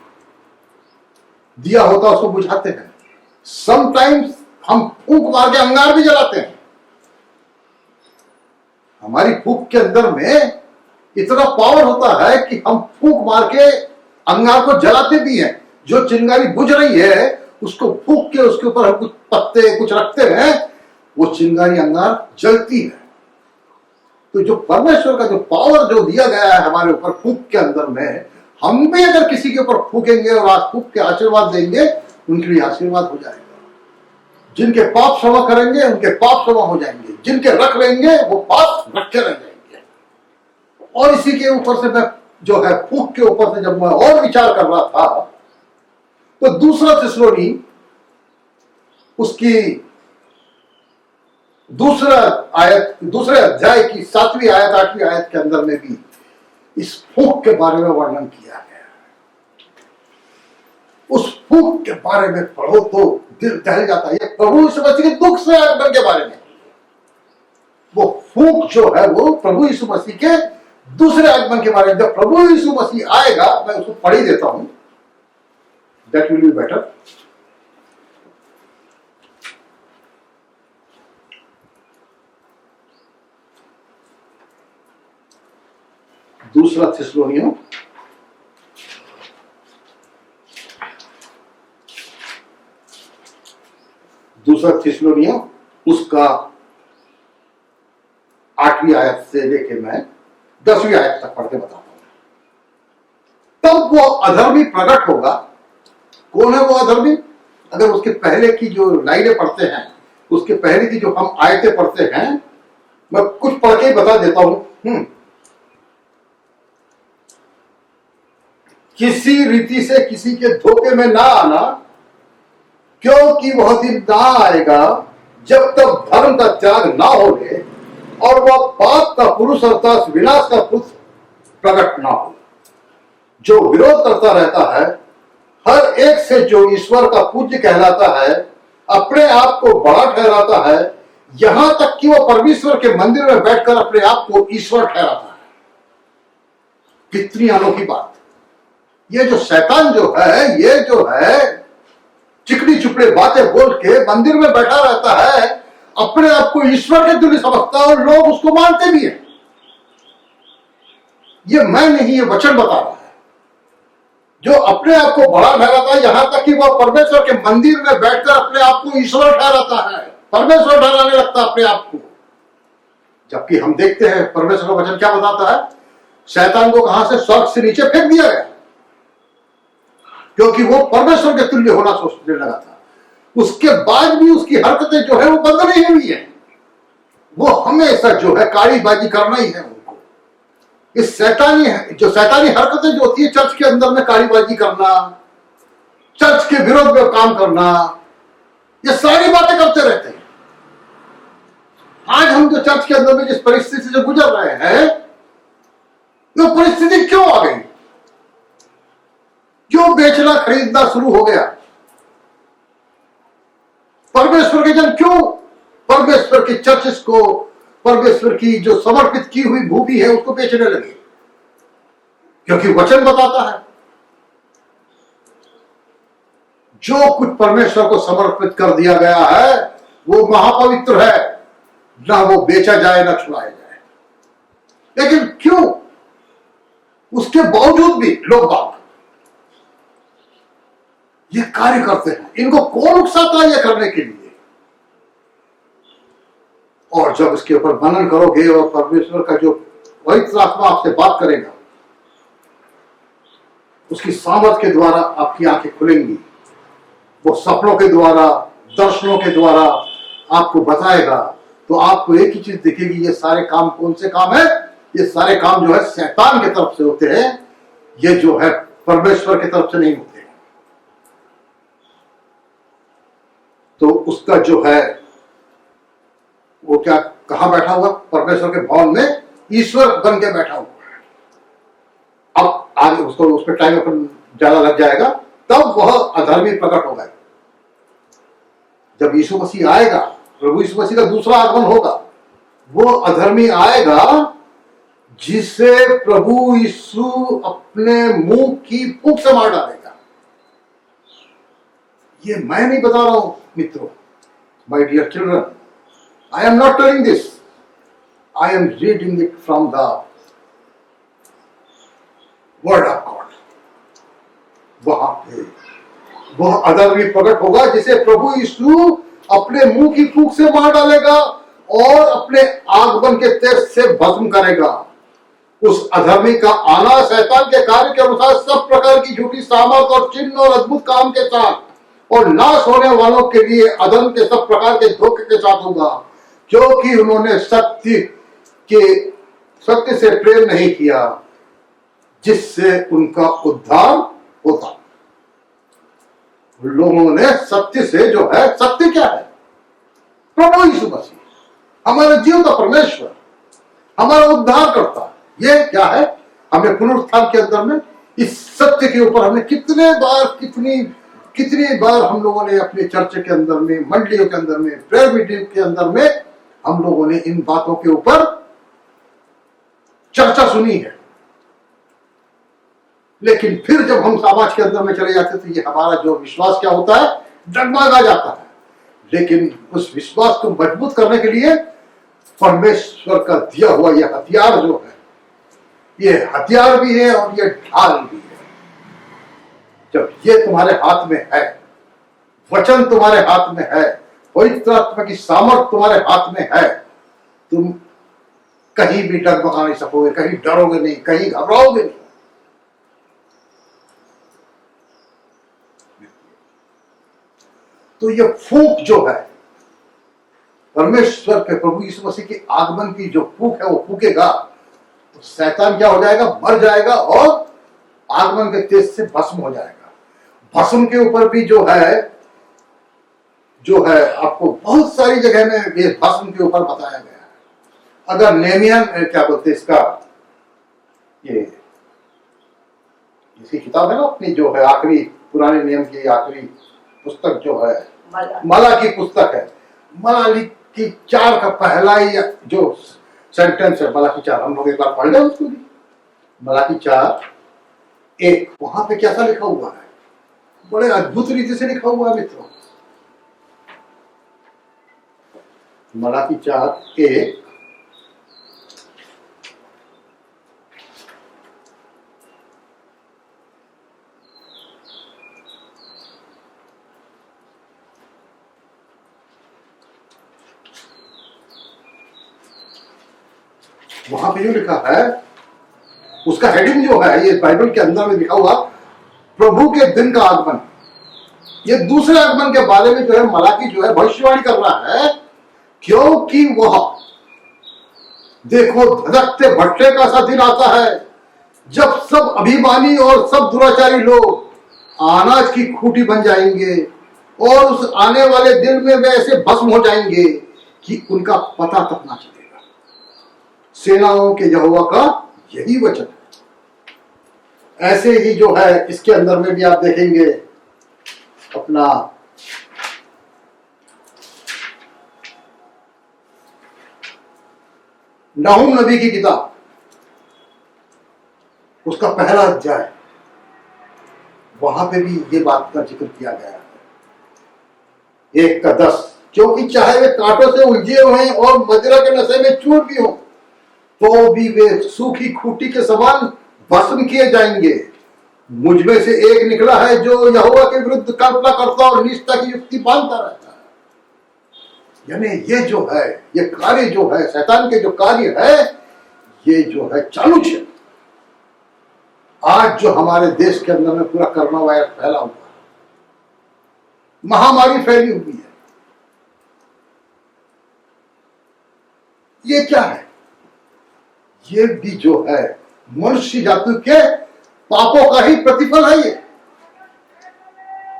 S1: दिया होता है उसको बुझाते हैं, समटाइम्स हम फूंक मार के अंगार भी जलाते हैं। हमारी फूंक के अंदर में इतना पावर होता है कि हम फूंक मार के अंगार को जलाते भी हैं। जो चिंगारी बुझ रही है उसको फूंक के उसके ऊपर हम कुछ पत्ते कुछ रखते हैं, वो चिंगारी अंगार जलती है। तो जो परमेश्वर का जो पावर जो दिया गया है हमारे ऊपर फूंक के अंदर में, हम भी अगर किसी के ऊपर फूकेंगे और आज फूंक के आशीर्वाद देंगे, उनके लिए आशीर्वाद हो जाएगा। जिनके पाप क्षमा करेंगे उनके पाप क्षमा हो जाएंगे, जिनके रख लेंगे वो पाप रखे रह जाएंगे। और इसी के ऊपर से मैं जो है फूंक के ऊपर से जब मैं और विचार कर रहा था, तो दूसरा थिस्सलुनी उसकी दूसरे अध्याय की 7वीं आयत 8वीं आयत के अंदर में भी इस फूंक के बारे में वर्णन किया गया। उस फूंक के बारे में पढ़ो तो दिल दहल जाता है। प्रभु यीशु मसीह के दुख से आगमन के बारे में, वो फूंक जो है वो प्रभु यीशु मसीह के दूसरे आगमन के बारे में। जब प्रभु यीशु मसीह आएगा, मैं उसको पढ़ ही देता हूं, दैट विल बी बेटर। दूसरा थिस्सलुनियों उसका 8वीं आयत से लेके मैं 10वीं आयत तक पढ़ के बताता हूं। तब वो अधर्मी प्रकट होगा। कौन है वो अधर्मी? अगर उसके पहले की जो लाइनें पढ़ते हैं, उसके पहले की जो हम आयतें पढ़ते हैं, मैं कुछ पढ़ के बता देता हूं। किसी रीति से किसी के धोखे में ना आना, क्योंकि वह दिन ना आएगा जब तक धर्म का त्याग ना हो ले और वह पाप का पुरुष अर्थात विनाश का पुरुष प्रकट ना हो, जो विरोध करता रहता है हर एक से, जो ईश्वर का पूज्य कहलाता है, अपने आप को बड़ा ठहराता है, यहां तक कि वह परमेश्वर के मंदिर में बैठकर अपने आप को ईश्वर ठहराता है। कितनी अनोखी बात। ये जो शैतान जो है, ये जो है चिकनी चुपड़े बातें बोल के मंदिर में बैठा रहता है, अपने आप को ईश्वर के तुल्य समझता है और लोग उसको मानते भी हैं। ये मैं नहीं, ये वचन बता रहा है। जो अपने आप को बड़ा ठहराता है, यहां तक कि वह परमेश्वर के मंदिर में बैठकर अपने आप को ईश्वर ठहराता है, परमेश्वर ठहराने लगता है अपने आप को। जबकि हम देखते हैं परमेश्वर का वचन क्या बताता है, शैतान को कहां से? स्वर्ग से नीचे फेंक दिया गया, क्योंकि वो परमेश्वर के तुल्य होना सोचने लगा था। उसके बाद भी उसकी हरकतें जो है वो बंद नहीं हुई है। वो हमेशा जो है कालीबाजी करना ही है उनको। इस शैतानी हरकतें जो होती है चर्च के अंदर में, कालीबाजी करना, चर्च के विरोध में काम करना, ये सारी बातें करते रहते हैं। आज हम जो चर्च के अंदर में जिस परिस्थिति से गुजर रहे हैं, वो परिस्थिति क्यों आ गई? क्यों बेचना खरीदना शुरू हो गया? परमेश्वर के जन क्यों परमेश्वर की चर्चेस को, परमेश्वर की जो समर्पित की हुई भूमि है उसको बेचने लगे? क्योंकि वचन बताता है जो कुछ परमेश्वर को समर्पित कर दिया गया है वो महापवित्र है, ना वो बेचा जाए ना छुड़ाया जाए। लेकिन क्यों उसके बावजूद भी लोग बात ये कार्य करते हैं? इनको कौन उकसाता है ये करने के लिए? और जब इसके ऊपर मनन करोगे और परमेश्वर का जो पवित्र आत्मा आपसे बात करेगा, उसकी सामर्थ के द्वारा आपकी आंखें खुलेंगी। वो सपनों के द्वारा, दर्शनों के द्वारा आपको बताएगा, तो आपको एक ही चीज दिखेगी, ये सारे काम कौन से काम है? ये सारे काम जो है शैतान की तरफ से होते हैं, ये जो है परमेश्वर की तरफ से नहीं होते। तो उसका जो है वो क्या कहां बैठा हुआ? परमेश्वर के भवन में ईश्वर बन के बैठा हुआ है। अब आगे उसको उस पर टाइम अपन ज्यादा लग जाएगा, तब वह अधर्मी प्रकट होगा। जब यीशु मसीह आएगा, प्रभु यीशु मसीह का दूसरा आगमन होगा, वो अधर्मी आएगा जिसे प्रभु यीशु अपने मुंह की फूंक से मार डालेगा। ये मैं नहीं बता रहा हूं मित्रों, my dear children, I am not telling this, I am reading it from the word of God. वहां पे वह अधर्मी प्रकट होगा जिसे प्रभु यीशु अपने मुंह की फूंक से मार डालेगा और अपने आगमन के तेज से भस्म करेगा। उस अधर्मी का आना शैतान के कार्य के अनुसार सब प्रकार की झूठी सामर्थ और चिन्ह और अद्भुत काम के साथ और नाश होने वालों के लिए अधर्म के सब प्रकार के धोखे के साथ होगा, क्योंकि उन्होंने सत्य से प्रेम नहीं किया जिससे उनका उद्धार होता। लोगों ने सत्य से जो है, सत्य क्या है? प्रभु यीशु मसीह, हमारे जीव का परमेश्वर, हमारा उद्धार करता। ये क्या है? हमने पुनरुत्थान के अंदर में इस सत्य के ऊपर हमने कितनी बार हम लोगों ने अपने चर्च के अंदर में, मंडलियों के अंदर में, प्रेयर मीटिंग के अंदर में हम लोगों ने इन बातों के ऊपर चर्चा सुनी है। लेकिन फिर जब हम समाज के अंदर में चले जाते तो ये हमारा जो विश्वास क्या होता है, डगमगा जाता है। लेकिन उस विश्वास को मजबूत करने के लिए परमेश्वर का दिया हुआ यह हथियार जो है, ये हथियार भी है और ये ढाल भी है। जब ये तुम्हारे हाथ में है, वचन तुम्हारे हाथ में है, पवित्र आत्मा की सामर्थ तुम्हारे हाथ में है, तुम कहीं भी डगमगा नहीं सकोगे, कहीं डरोगे नहीं, कहीं घबराओगे नहीं। तो ये फूंक जो है, परमेश्वर के प्रभु यीशु मसीह के आगमन की जो फूंक है, वो फूकेगा तो शैतान क्या हो जाएगा? मर जाएगा और आगमन के तेज से भस्म हो जाएगा। भस्म के ऊपर भी जो है आपको बहुत सारी जगह में ये भस्म के ऊपर बताया गया है। अगर नेमियन क्या बोलते इसका, ये इसकी किताब है ना अपनी, जो है आखिरी पुराने नियम की आखिरी पुस्तक जो है, मलाकी पुस्तक है। मलाकी 4 का पहला ही जो सेंटेंस है, मलाकी 4, हम लोग एक बार पढ़ लें उसको भी। मलाकी 4:1, वहां पे कैसा लिखा हुआ है? बड़े अद्भुत रीति से लिखा हुआ है मित्रों। मलाकी 4:1, वहां पे जो लिखा है, उसका हेडिंग जो है, ये बाइबल के अंदर में लिखा हुआ प्रभु के दिन का आगमन। ये दूसरे आगमन के बारे में जो है मलाकी जो है भविष्यवाणी कर रहा है, क्योंकि वह देखो धधकते भट्टे का सा दिन आता है जब सब अभिमानी और सब दुराचारी लोग अनाज की खूंटी बन जाएंगे और उस आने वाले दिन में वे ऐसे भस्म हो जाएंगे कि उनका पता तक ना चलेगा। सेनाओं के यहोवा का यही वचन है। ऐसे ही जो है इसके अंदर में भी आप देखेंगे अपना नाहूम नबी की किताब, उसका पहला अध्याय, वहां पे भी ये बात का जिक्र किया गया है। 1:10, क्योंकि चाहे वे कांटों से उलझे हुए और मदिरा के नशे में चूर भी हो, तो भी वे सूखी खूंटी के समान भस्म किए जाएंगे। मुझ में से एक निकला है जो यहोवा के विरुद्ध कल्पना करता और निष्ठा की युक्ति बांधता रहता है। यानी ये जो है, ये कार्य जो है, शैतान के जो कार्य है, ये जो है चालू है। आज जो हमारे देश के अंदर में पूरा कोरोना वायरस फैला हुआ है, महामारी फैली हुई है, ये क्या है? ये भी जो है मनुष्य जाति के पापों का ही प्रतिफल है। ये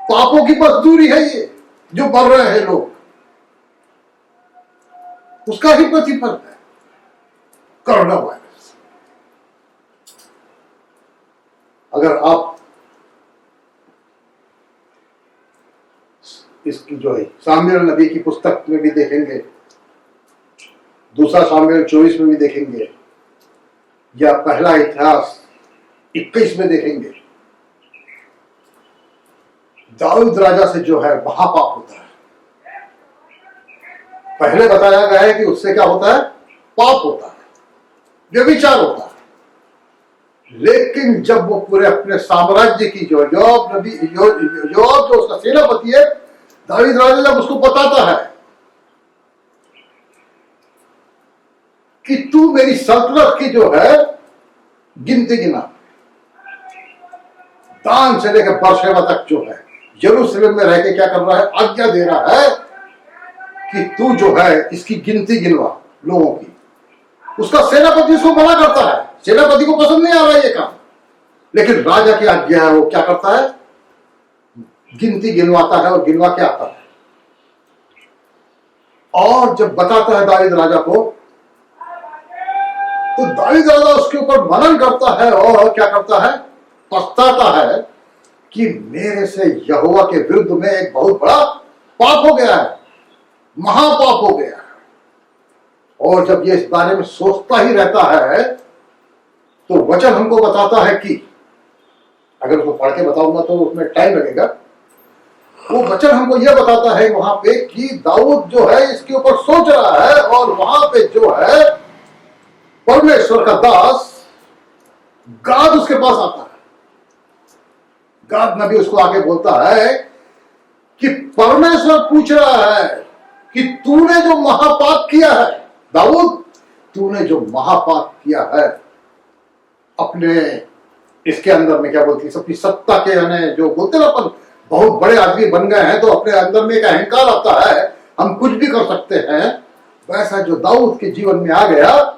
S1: पापों की मजदूरी है, ये जो मर रहे हैं लोग, उसका ही प्रतिफल है कोरोना वायरस। अगर आप इसकी जो है सामुएल नबी की पुस्तक में भी देखेंगे, दूसरा सामुएल 24 में भी देखेंगे, या पहला इतिहास 21 में देखेंगे। दाऊद राजा से जो है महापाप होता है। पहले बताया गया है कि उससे क्या होता है, पाप होता है, व्यभिचार होता है। लेकिन जब वो पूरे अपने साम्राज्य की जो योआब जो उसका सेनापति है, दाऊद राजा जब उसको बताता है कि तू मेरी सल्तनत की जो है गिनती गिना, दान से लेकर बरशेबा तक जो है यरूशलेम में रह के क्या कर रहा है, आज्ञा दे रहा है कि तू जो है इसकी गिनती गिनवा लोगों की। उसका सेनापति उसको मना करता है, सेनापति को पसंद नहीं आ रहा है ये काम, लेकिन राजा की आज्ञा है, वो क्या करता है, गिनती गिनवाता है और गिनवा के आता है। और जब बताता है दाऊद राजा को, तो दाऊद राजा उसके ऊपर मनन करता है और क्या करता है, पछताता है कि मेरे से यहोवा के विरुद्ध में एक बहुत बड़ा पाप हो गया है, महापाप हो गया है। और जब ये इस बारे में सोचता ही रहता है, तो वचन हमको बताता है कि, अगर उसको पढ़ के बताऊंगा तो उसमें टाइम लगेगा, वो वचन हमको यह बताता है वहां पे कि दाऊद जो है इसके ऊपर सोच रहा है, और वहां पे जो है परमेश्वर का दास गाद उसके पास आता है। गाद नबी उसको आके बोलता है कि परमेश्वर पूछ रहा है कि तूने जो महापाप किया है, दाऊद तूने जो महापाप किया है, अपने इसके अंदर में क्या बोलती है, अपनी सत्ता के यानी जो बोलते ना अपन बहुत बड़े आदमी बन गए हैं तो अपने अंदर में एक अहंकार आता है, हम कुछ भी कर सकते हैं, वैसा जो दाऊद के जीवन में आ गया।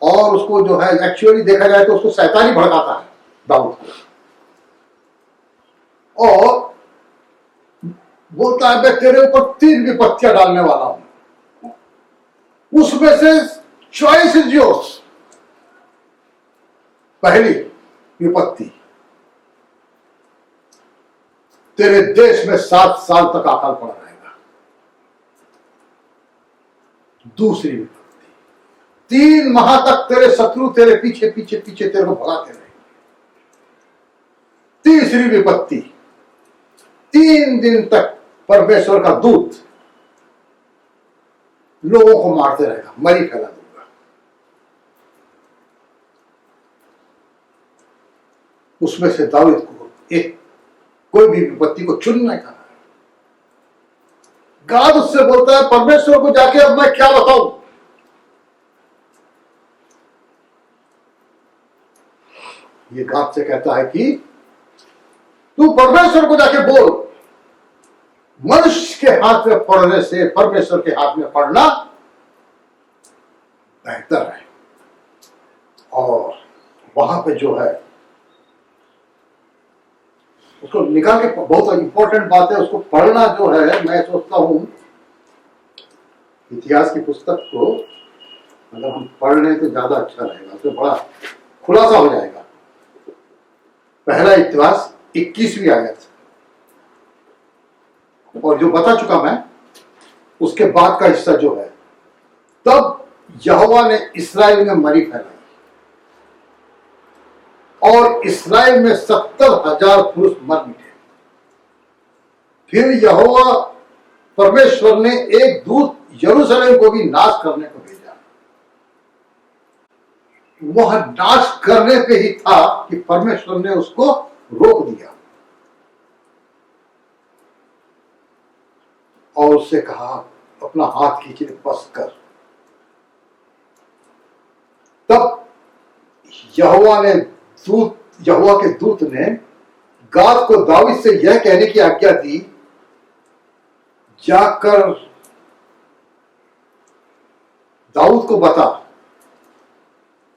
S1: और उसको जो है एक्चुअली देखा जाए तो उसको शैतानी भड़काता है दाऊद को, और बोलता है मैं तेरे ऊपर 3 विपत्तियां डालने वाला हूं, उसमें से चॉइस इज योर्स। पहली विपत्ति, तेरे देश में 7 साल तक अकाल पड़ा रहेगा। दूसरी विपत्ति, 3 माह तक तेरे शत्रु तेरे पीछे पीछे पीछे तेरे को भगाते रहेंगे। तीसरी विपत्ति, 3 दिन तक परमेश्वर का दूत लोगों को मारते रहेगा, मरी फैला दूंगा। उसमें से दाऊद को एक कोई भी विपत्ति को चुनना है। गाद उससे बोलता है परमेश्वर को जाके अब मैं क्या बताऊं। ये गाद से कहता है कि तू परमेश्वर को जाके बोल, मनुष्य के हाथ में पढ़ने से परमेश्वर के हाथ में पढ़ना बेहतर है। और वहां पे जो है उसको निकाल के, बहुत इंपॉर्टेंट बात है, उसको पढ़ना जो है, मैं सोचता हूं इतिहास की पुस्तक को अगर हम पढ़ लें तो ज्यादा अच्छा रहेगा, उसमें बड़ा खुलासा हो जाएगा। पहला इतिहास 21वीं आयत, और जो बता चुका मैं उसके बाद का हिस्सा जो है, तब यहोवा ने इस्राएल में मरी फैलाई और इस्राएल में 70,000 पुरुष मर मिटे। फिर यहोवा परमेश्वर ने एक दूत यरूशलेम को भी नाश करने को भेजा। वह नाश करने पे ही था कि परमेश्वर ने उसको रोक दिया और उससे कहा अपना हाथ खींचे, बस कर। तब यहोवा के दूत ने गाद को दाऊद से यह कहने की आज्ञा दी, जाकर दाऊद को बता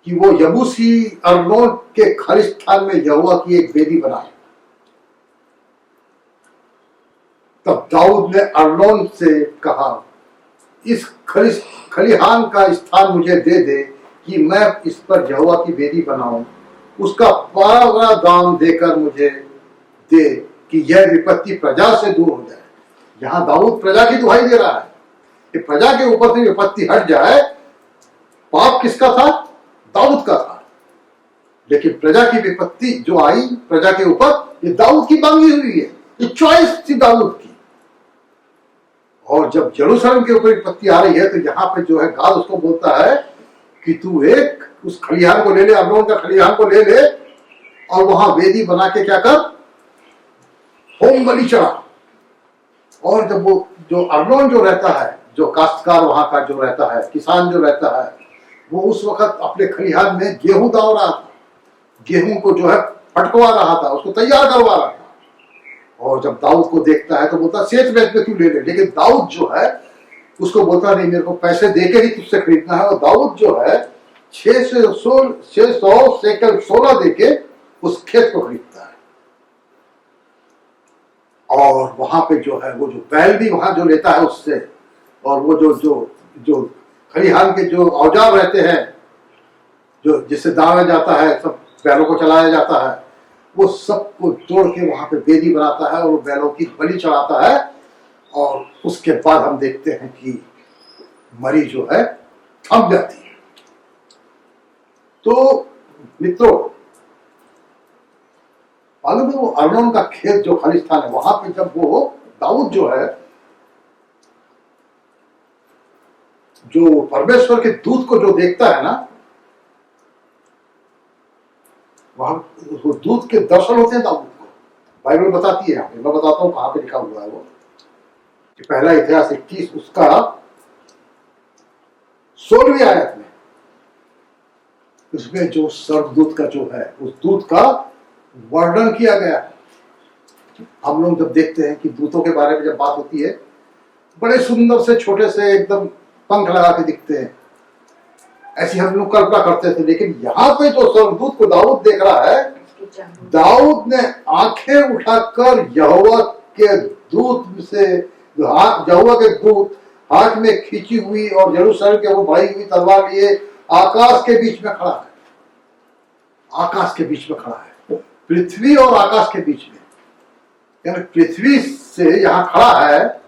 S1: कि वो यबूसी अर्नोन के खालिस्तान में यहोवा की एक वेदी बनाए। तब दाऊद ने अर्नोन से कहा, इस खलिहान का स्थान मुझे दे दे कि मैं इस पर यहोवा की वेदी बनाऊं, उसका बड़ा दाम देकर मुझे दे कि यह विपत्ति प्रजा से दूर हो जाए। यहाँ दाऊद प्रजा की दुहाई दे रहा है कि प्रजा के ऊपर से विपत्ति हट जाए। पाप किसका था? दाऊद का था। लेकिन प्रजा की विपत्ति जो आई प्रजा के ऊपर, ये दाऊद की मांगी हुई है, ये चॉइस थी दाऊद की। और जब यरूशलेम के ऊपर विपत्ति आ रही है तो यहाँ पे जो है गाद उसको बोलता है कि तू एक उस खलिहान को ले ले, अब्रोन का खलिहान को ले ले और वहां वेदी बना के क्या कर, होम बलि चढ़ा। और जब वो जो अब्रोन जो रहता है, जो काश्तकार वहां का जो रहता है, किसान जो रहता है, वो उस वक्त अपने खलिहान में गेहूं दाव रहा था, गेहूं को जो है फटकवा रहा था, उसको तैयार करवा रहा था। और जब दाऊद को देखता है तो बोलता शेष बेच पे तू ले ले। लेकिन दाऊद जो है उसको बोलता नहीं, मेरे को पैसे देके ही तुझसे खरीदना है। और दाऊद जो है 600 शेकल सोना देके उस खेत को खरीदता है। और वहां पे जो है वो जो बैल भी वहां जो लेता है उससे, और वो जो जो जो खलिहान के जो औजार रहते हैं, जो जिससे दाया जाता है, सब बैलों को चलाया जाता है, वो सबको तोड़ के वहां पे वेदी बनाता है और वो बैलों की बलि चढ़ाता है। और उसके बाद हम देखते हैं कि मरी जो है थम जाती है। तो मित्रों, मालूम है वो अर्नोन का खेत जो खालिस्तान है, वहां पे जब वो दाऊद जो है, जो परमेश्वर के दूत को जो देखता है ना, वहां वो दूत के दर्शन होते हैं दाऊद को, बाइबल बताती है। यहाँ पे मैं बताता हूँ कहां पे लिखा हुआ है वो, कि पहला इतिहास 21 उसका 16वीं आयत में, उसमें जो सर्वदूत का जो है उस दूत का वर्णन किया गया है। हम लोग जब देखते हैं कि दूतों के बारे में जब बात होती है, बड़े सुंदर से छोटे से एकदम पंख लगा के दिखते हैं, ऐसी हम लोग कल्पना करते थे। लेकिन यहाँ पे जो स्वर्गदूत को दाऊद देख रहा है, दाऊद ने आंखें उठाकर यहोवा के दूत से, यहोवा के दूत हाथ में खींची हुई और यरूशलेम के वो बढ़ी हुई तलवार लिए आकाश के बीच में खड़ा है। आकाश के बीच में खड़ा है, पृथ्वी और आकाश के बीच में, यानी पृथ्वी से यहाँ खड़ा है।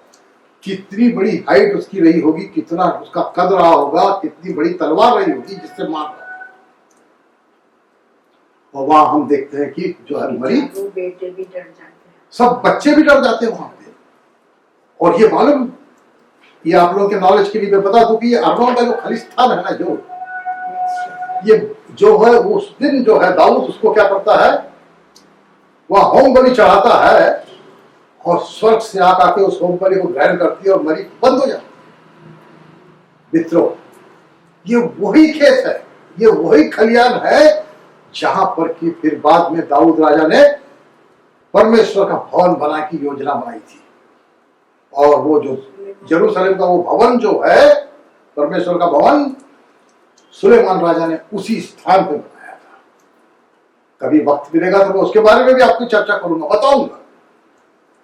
S1: कितनी बड़ी हाइट उसकी रही होगी, कितना उसका कद रहा होगा, कितनी बड़ी तलवार रही होगी जिससे मार रहा है। और वहां हम देखते हैं कि जो है मरी,
S2: बेटे भी डर जाते हैं,
S1: सब बच्चे भी डर जाते हैं वहां पे। और ये मालूम, ये आप लोगों के नॉलेज के लिए मैं बता दूं कि ये अर्नोन का जो खालिस्तान है ना, जो ये जो है उस दिन जो है दाऊद उसको क्या करता है, वह होम बलि चढ़ाता है और स्वर्ग से आकर उस होम बलि को ग्रहण करती है और मरी बंद हो जाती है। मित्रों, ये वही खेत है, ये वही खलियान है जहां पर कि फिर बाद में दाऊद राजा ने परमेश्वर का भवन बनाने की योजना बनाई थी। और वो जो यरूशलेम का वो भवन जो है, परमेश्वर का भवन, सुलेमान राजा ने उसी स्थान पर बनाया था। कभी वक्त मिलेगा तो मैं उसके बारे में भी आपकी चर्चा करूंगा, बताऊंगा।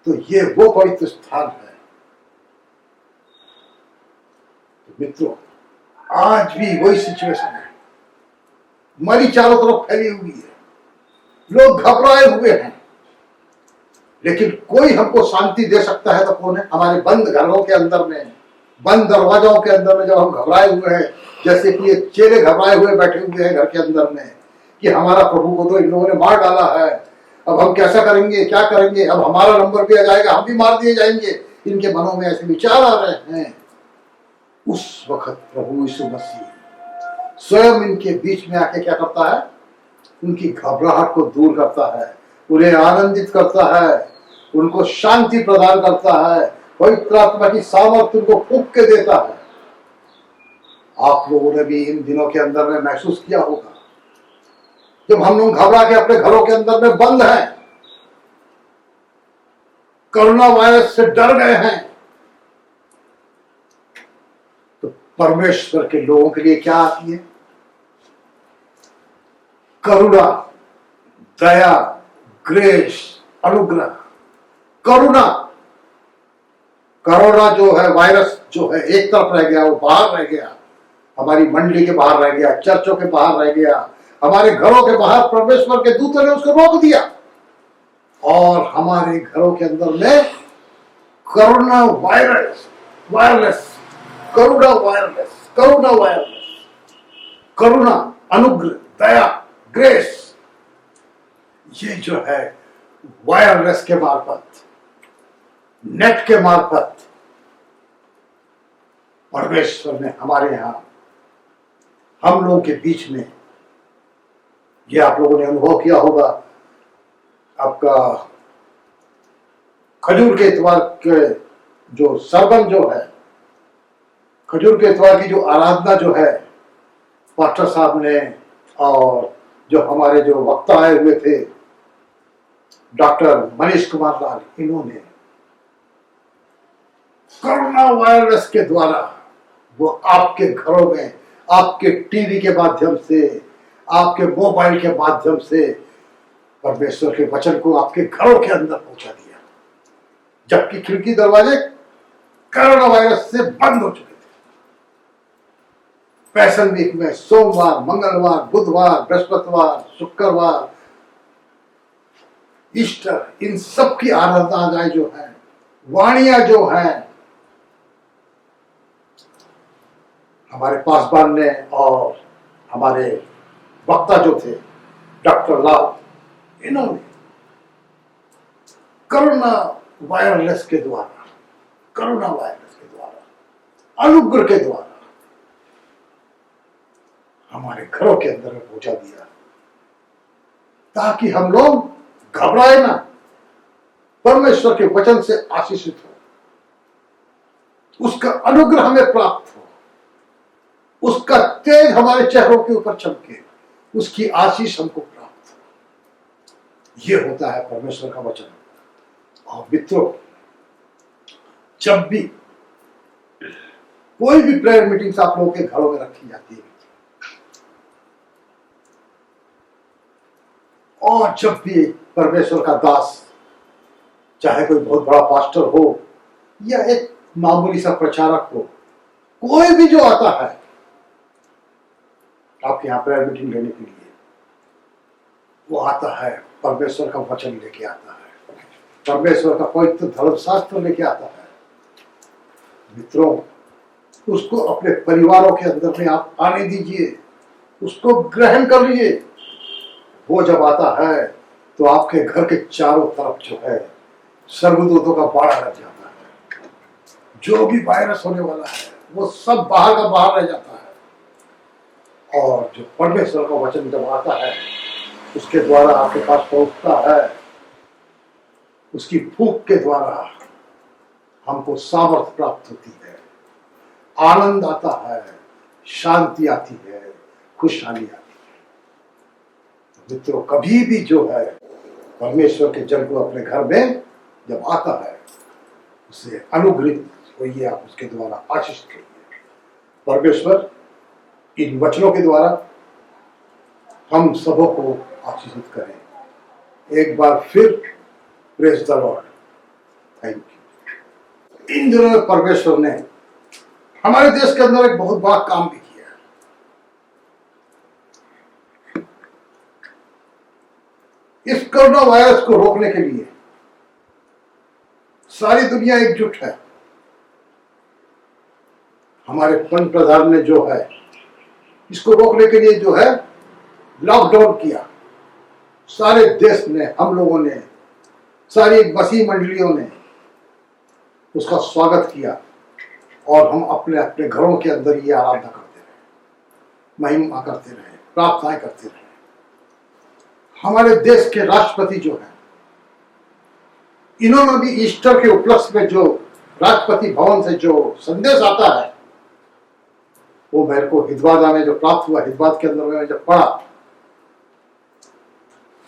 S1: तो ये वो पवित्र स्थान है। तो मित्रों, आज भी वही सिचुएशन है, मरी चारों तरफ फैली हुई है, लोग घबराए हुए हैं। लेकिन कोई हमको शांति दे सकता है तो कौन है? हमारे बंद घरों के अंदर में, बंद दरवाजों के अंदर में जब हम घबराए हुए हैं, जैसे कि ये चेले घबराए हुए बैठे हुए हैं घर के अंदर में कि हमारा प्रभु को तो इन लोगों ने मार डाला है, अब हम कैसा करेंगे, क्या करेंगे, अब हमारा नंबर भी आ जाएगा, हम भी मार दिए जाएंगे, इनके मनों में ऐसे विचार आ रहे हैं। उस वक्त प्रभु यीशु मसीह स्वयं इनके बीच में आके क्या करता है? उनकी घबराहट को दूर करता है, उन्हें आनंदित करता है, उनको शांति प्रदान करता है, पवित्र आत्मा की सामर्थ्य उनको फूंक के देता है। आप लोगों ने भी इन दिनों के अंदर में महसूस किया होगा, जब हम लोग घबरा के अपने घरों के अंदर में बंद हैं, कोरोना वायरस से डर गए हैं, तो परमेश्वर के लोगों के लिए क्या आती है? करुणा, दया, ग्रेस, अनुग्रह, करुणा। कोरोना जो है, वायरस जो है, एक तरफ रह गया, वो बाहर रह गया, हमारी मंडली के बाहर रह गया, चर्चों के बाहर रह गया, हमारे घरों के बाहर परमेश्वर के दूतों ने उसको रोक दिया। और हमारे घरों के अंदर में करुणा वायरस वायरलेस, करुणा वायरलेस, करुणा वायरलेस, करुणा, अनुग्रह, दया, ग्रेस, ये जो है वायरलेस के मार्फत, नेट के मार्फत परमेश्वर ने हमारे यहां हम लोगों के बीच में, ये आप लोगों ने अनुभव किया होगा, आपका खजूर के इतवार के जो सरगम जो है, खजूर के इतवार की जो आराधना जो है, पास्टर साहब ने और जो हमारे जो वक्ता आए हुए थे डॉक्टर मनीष कुमार लाल, इन्होंने करुणा वायरस के द्वारा वो आपके घरों में, आपके टीवी के माध्यम से, आपके मोबाइल के माध्यम से परमेश्वर के वचन को आपके घरों के अंदर पहुंचा दिया, जबकि खिड़की दरवाजे कोरोना वायरस से बंद हो चुके थे। पैसन वीक में सोमवार, मंगलवार, बुधवार, बृहस्पतिवार, शुक्रवार, ईस्टर, इन सब की आराधनाएं जो है, वाणियां जो हैं, हमारे पासवान ने और हमारे वक्ता जो थे डॉक्टर लाल, इन्होंने करुणा वायरलेस के द्वारा, करुणा वायरस के द्वारा, अनुग्रह के द्वारा हमारे घरों के अंदर में पहुंचा दिया, ताकि हम लोग घबराए ना, परमेश्वर के वचन से आशीषित हो, उसका अनुग्रह हमें प्राप्त हो, उसका तेज हमारे चेहरों के ऊपर चमके, उसकी आशीष हमको प्राप्त हो। यह होता है परमेश्वर का वचन। और मित्रों, जब भी कोई भी प्रेयर मीटिंग्स आप लोगों के घरों में रखी जाती है, और जब भी परमेश्वर का दास, चाहे कोई बहुत बड़ा पास्टर हो या एक मामूली सा प्रचारक हो, कोई भी जो आता है आपके यहां प्रेयर मीटिंग लेने के लिए, वो आता है परमेश्वर का वचन लेके आता है, परमेश्वर का पवित्र धर्मशास्त्र लेके आता है। मित्रों, उसको अपने परिवारों के अंदर में आप आने दीजिए, उसको ग्रहण कर लीजिए। वो जब आता है तो आपके घर के चारों तरफ जो है स्वर्गदूतों का बाड़ा लग जाता है। जो भी वायरस होने वाला है वो सब बाहर का बाहर रह जाता है। और जो परमेश्वर का वचन जब आता है, उसके द्वारा आपके पास पहुंचता है, उसकी फूंक के द्वारा हमको सामर्थ्य प्राप्त होती है, आनंद आता है, शांति आती है, खुशहाली आती है। मित्रों, कभी भी जो है परमेश्वर के जन को अपने घर में जब आता है, उसे अनुग्रहित होइए, आप उसके द्वारा आशीष होइए। परमेश्वर इन वचनों के द्वारा हम सबों को आशीषित करें। एक बार फिर praise the Lord, thank you. इन दिनों में परमेश्वर ने हमारे देश के अंदर एक बहुत बड़ा काम भी किया है। इस कोरोना वायरस को रोकने के लिए सारी दुनिया एकजुट है। हमारे पंत प्रधान ने जो है इसको रोकने के लिए जो है लॉकडाउन किया। सारे देश ने, हम लोगों ने, सारी मसीह मंडलियों ने उसका स्वागत किया और हम अपने अपने घरों के अंदर ये आराधना करते रहे, महिमा करते रहे, प्रार्थनाएं करते रहे। हमारे देश के राष्ट्रपति जो है, इन्होंने भी ईस्टर के उपलक्ष्य में जो राष्ट्रपति भवन से जो संदेश आता है, वो मेरे को हिदवादा में जो प्राप्त हुआ, हिदवाद के अंदर में जब पढ़ा,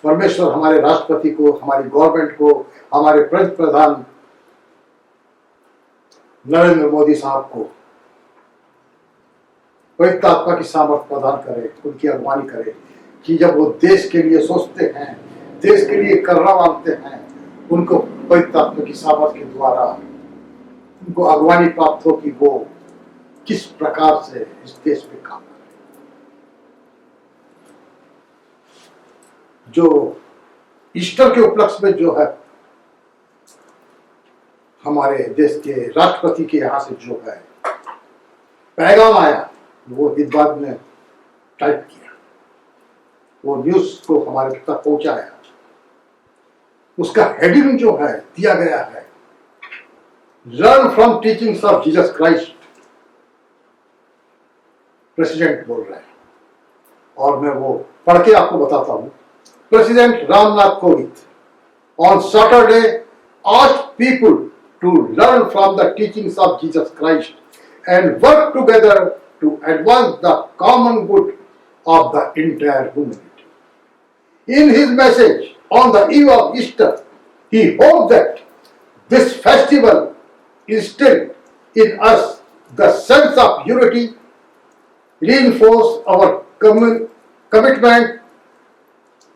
S1: परमेश्वर हमारे राष्ट्रपति को, हमारी गवर्नमेंट को, हमारे प्रधान नरेंद्र मोदी साहब को पवित्र आत्मा की सामर्थ प्रदान करे, उनकी अगुवानी करे कि जब वो देश के लिए सोचते हैं, देश के लिए करना मांगते हैं, उनको पवित्र आत्मा की सामर्थ के द्वारा उनको अगुवानी प्राप्त हो कि वो किस प्रकार से इस देश में काम करें। जो ईस्टर के उपलक्ष्य में जो है हमारे देश के राष्ट्रपति के यहाँ से जो है पैगाम आया, वो हितवाद ने टाइप किया, वो न्यूज को हमारे तक पहुंचाया। उसका हेडिंग जो है दिया गया है, learn from teachings of Jesus Christ. President बोल रहे हैं और मैं वो पढ़ के आपको बताता हूं। President Ramnath Kovind on Saturday asked people to learn from the teachings of Jesus Christ and work together to advance the common good of the entire humanity. In his message on the eve of Easter, he hoped that this festival instilled in us the sense of unity, reinforce our commitment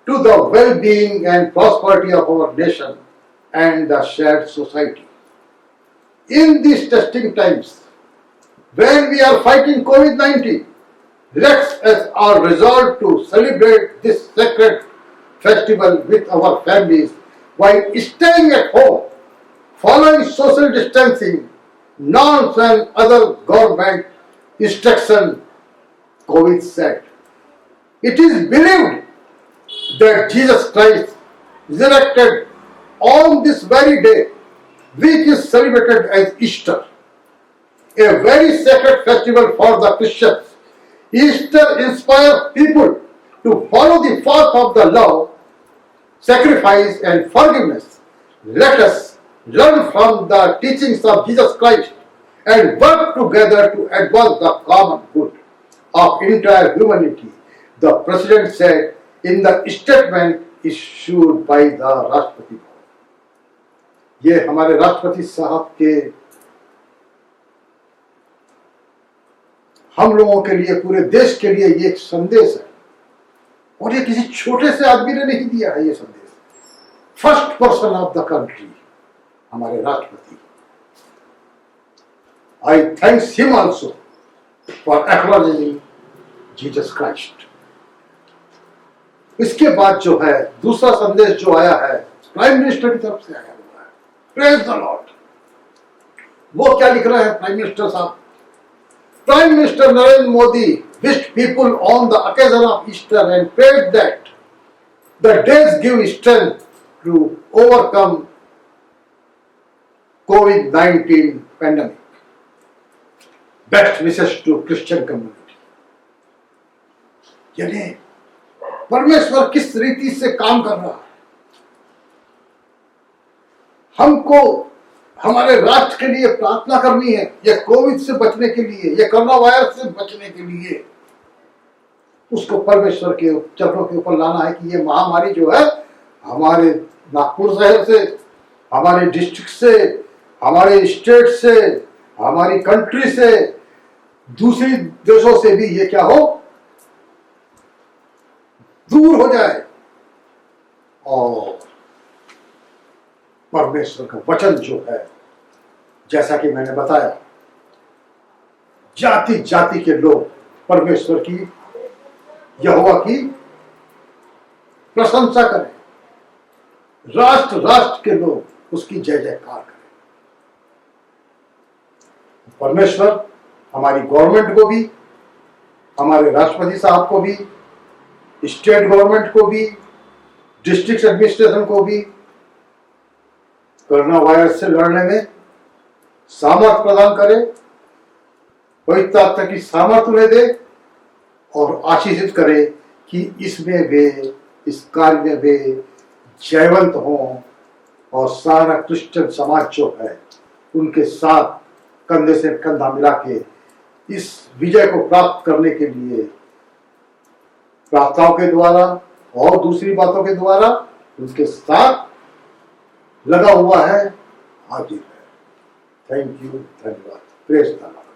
S1: to the well-being and prosperity of our nation and the shared society. In these testing times, when we are fighting COVID-19, let's as our resolve to celebrate this sacred festival with our families while staying at home, following social distancing, norms and other government instruction, COVID said. It is believed that Jesus Christ resurrected on this very day, which is celebrated as Easter, a very sacred festival for the Christians. Easter inspires people to follow the path of the love, sacrifice and forgiveness. Let us learn from the teachings of Jesus Christ and work together to advance the common good of entire humanity, the President said in the statement issued by the Rashtrapati. ये हमारे राष्ट्रपति साहब के हम लोगों के लिए, पूरे देश के लिए ये एक संदेश है और ये किसी छोटे से आदमी ने नहीं दिया है। ये संदेश first person of the country, हमारे राष्ट्रपति। I thanks him also for acknowledging Jesus Christ. इसके बाद जो है दूसरा संदेश जो आया है प्राइम मिनिस्टर की तरफ से आया हुआ है, प्रेज द लॉर्ड। वो क्या लिख रहे हैं प्राइम मिनिस्टर साहब? Prime minister Narendra Modi wished people on the occasion of Easter and prayed that the days give strength to overcome COVID-19 pandemic. Best wishes to Christian community. यानी परमेश्वर किस रीति से काम कर रहा है, हमको हमारे राष्ट्र के लिए प्रार्थना करनी है, ये कोविड से बचने के लिए, ये कोरोना वायरस से बचने के लिए उसको परमेश्वर के चरणों के ऊपर लाना है कि ये महामारी जो है हमारे नागपुर शहर से, हमारे डिस्ट्रिक्ट से, हमारे स्टेट से, हमारी कंट्री से, दूसरी देशों से भी ये क्या हो, दूर हो जाए। और परमेश्वर का वचन जो है, जैसा कि मैंने बताया, जाति जाति के लोग परमेश्वर की, यहोवा की प्रशंसा करें, राष्ट्र राष्ट्र के लोग उसकी जय जयकार करें। परमेश्वर हमारी गवर्नमेंट को भी, हमारे राष्ट्रपति साहब को भी, स्टेट गवर्नमेंट को भी, डिस्ट्रिक्ट एडमिनिस्ट्रेशन को भी कोरोना वायरस से लड़ने में सामर्थ्य प्रदान करे, पवित्र आत्मा की सामर्थ्य उन्हें दे और आशीषित करे कि इसमें वे, इस कार्य में वे जयवंत हों और सारा क्रिश्चियन समाज जो है उनके साथ कंधे से कंधा मिला के इस विजय को प्राप्त करने के लिए प्रार्थनाओं के द्वारा और दूसरी बातों के द्वारा उनके साथ लगा हुआ है, हाजिर है। थैंक यू, धन्यवाद, प्रेज द लॉर्ड।